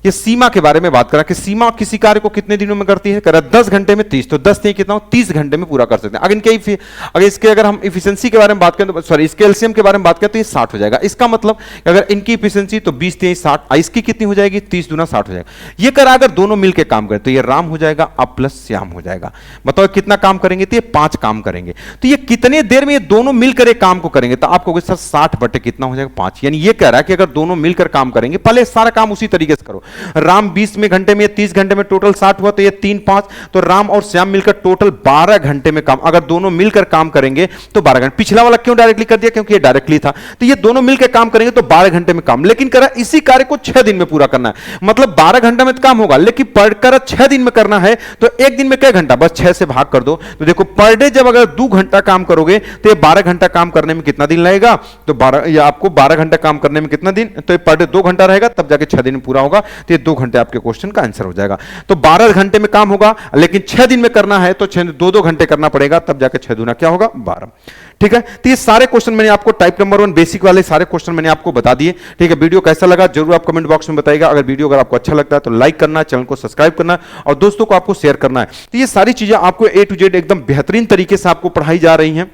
ये सीमा के बारे में बात करा कि सीमा किसी कार्य को कितने दिनों में करती है, कह रहा 10 घंटे में 30, तो 10 नहीं कितना हो 30 घंटे में पूरा कर सकते हैं। अगर हम इफिशिएंसी के बारे में बात करें तो सॉरी इसके एलसीएम के बारे में बात करें तो ये 60 हो जाएगा। इसका मतलब अगर इनकी इफिशिएंसी तो 20 3 60, इसकी कितनी हो जाएगी 30 दूना 60 हो जाएगा। ये करा अगर दोनों मिलकर काम करें तो ये राम हो जाएगा अब प्लस श्याम हो जाएगा। बताओ कितना काम करेंगे, तो ये 5 काम करेंगे। तो ये कितने देर में ये दोनों मिलकर एक काम को करेंगे, तो आपको सर 60 बटे कितना हो जाएगा 5। यानी ये कह रहा है कि अगर दोनों मिलकर काम करेंगे, पहले सारा काम उसी तरीके से करो। राम 20 में घंटे में 30 घंटे में टोटल 60 हुआ, तो ये 3 5, तो राम और श्याम मिलकर टोटल 12 घंटे में काम, अगर दोनों मिलकर काम करेंगे तो 12 घंटे। पिछला वाला क्यों डायरेक्टली कर दिया, क्योंकि ये डायरेक्टली था। तो ये दोनों मिलकर काम करेंगे तो 12 घंटे में काम, लेकिन करा इसी कार्य को 6 दिन में पूरा करना है। मतलब 12 घंटे में काम होगा, लेकिन पढ़कर 6 दिन में करना है, तो एक दिन में क्या घंटा, बस 6 से भाग कर दो। तो देखो पर डे जब अगर 2 घंटा काम करोगे तो ये 12 घंटा काम करने में कितना दिन लगेगा, तो 12 या आपको 12 घंटा काम करने में कितना दिन, तो ये पर डे 2 घंटा रहेगा, तब जाके 6 दिन में पूरा होगा। तो ये 2 घंटे आपके क्वेश्चन का आंसर हो जाएगा। तो 12 घंटे में काम होगा, लेकिन 6 दिन में करना है तो 2-2 घंटे करना पड़ेगा, तब जाके 6 दूना क्या होगा 12। ठीक है, तो ये सारे क्वेश्चन मैंने आपको टाइप नंबर 1 बेसिक वाले सारे क्वेश्चन मैंने आपको बता दिए। ठीक है, वीडियो कैसा लगा जरूर आप कमेंट बॉक्स में बताइएगा। अगर आपको अच्छा लगता है तो लाइक करना, चैनल को सब्सक्राइब करना और दोस्तों को आपको शेयर करना है। तो ये सारी चीजें आपको A to Z एकदम बेहतरीन तरीके से आपको पढ़ाई जा रही हैं।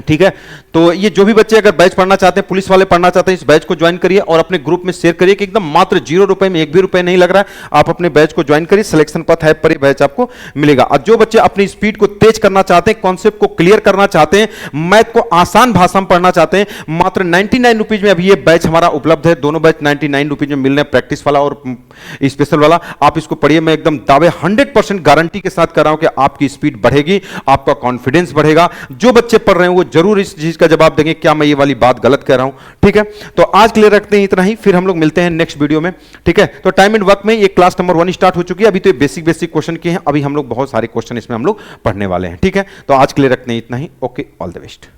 ठीक है, तो ये जो भी बच्चे अगर बैच पढ़ना चाहते हैं, पुलिस वाले पढ़ना चाहते हैं, इस बैच को ज्वाइन करिए और अपने ग्रुप में शेयर करिए कि एकदम मात्र 0 रुपए में, 1 भी रुपए नहीं लग रहा है। आप अपने बैच को ज्वाइन करिए, सिलेक्शन पथ ऐप पर ही बैच आपको मिलेगा। और जो बच्चे अपनी स्पीड को तेज करना चाहते हैं, कॉन्सेप्ट को क्लियर करना चाहते हैं, मैथ को आसान भाषा में पढ़ना चाहते हैं, मात्र 99 रुपीज में अभी ये बैच हमारा उपलब्ध है। दोनों बैच 99 रुपीज में मिल रहे हैं, प्रैक्टिस वाला और स्पेशल वाला। आप इसको पढ़िए, मैं एकदम दावे 100% गारंटी के साथ कर रहा हूं कि आपकी स्पीड बढ़ेगी, आपका कॉन्फिडेंस बढ़ेगा। जो बच्चे पढ़ रहे हैं वो जरूर इस चीज का जवाब देंगे क्या मैं ये वाली बात गलत कह रहा हूं। ठीक है, तो आज के लिए रखते हैं इतना ही, फिर हम लोग मिलते हैं नेक्स्ट वीडियो में। ठीक है, तो टाइम एंड वर्क में ये क्लास नंबर 1 स्टार्ट हो चुकी है। अभी तो ये बेसिक क्वेश्चन के हैं, अभी हम लोग बहुत सारे क्वेश्चन इसमें हम लोग पढ़ने वाले हैं। ठीक है, तो आज के लिए रखते हैं इतना ही। Okay, all the best.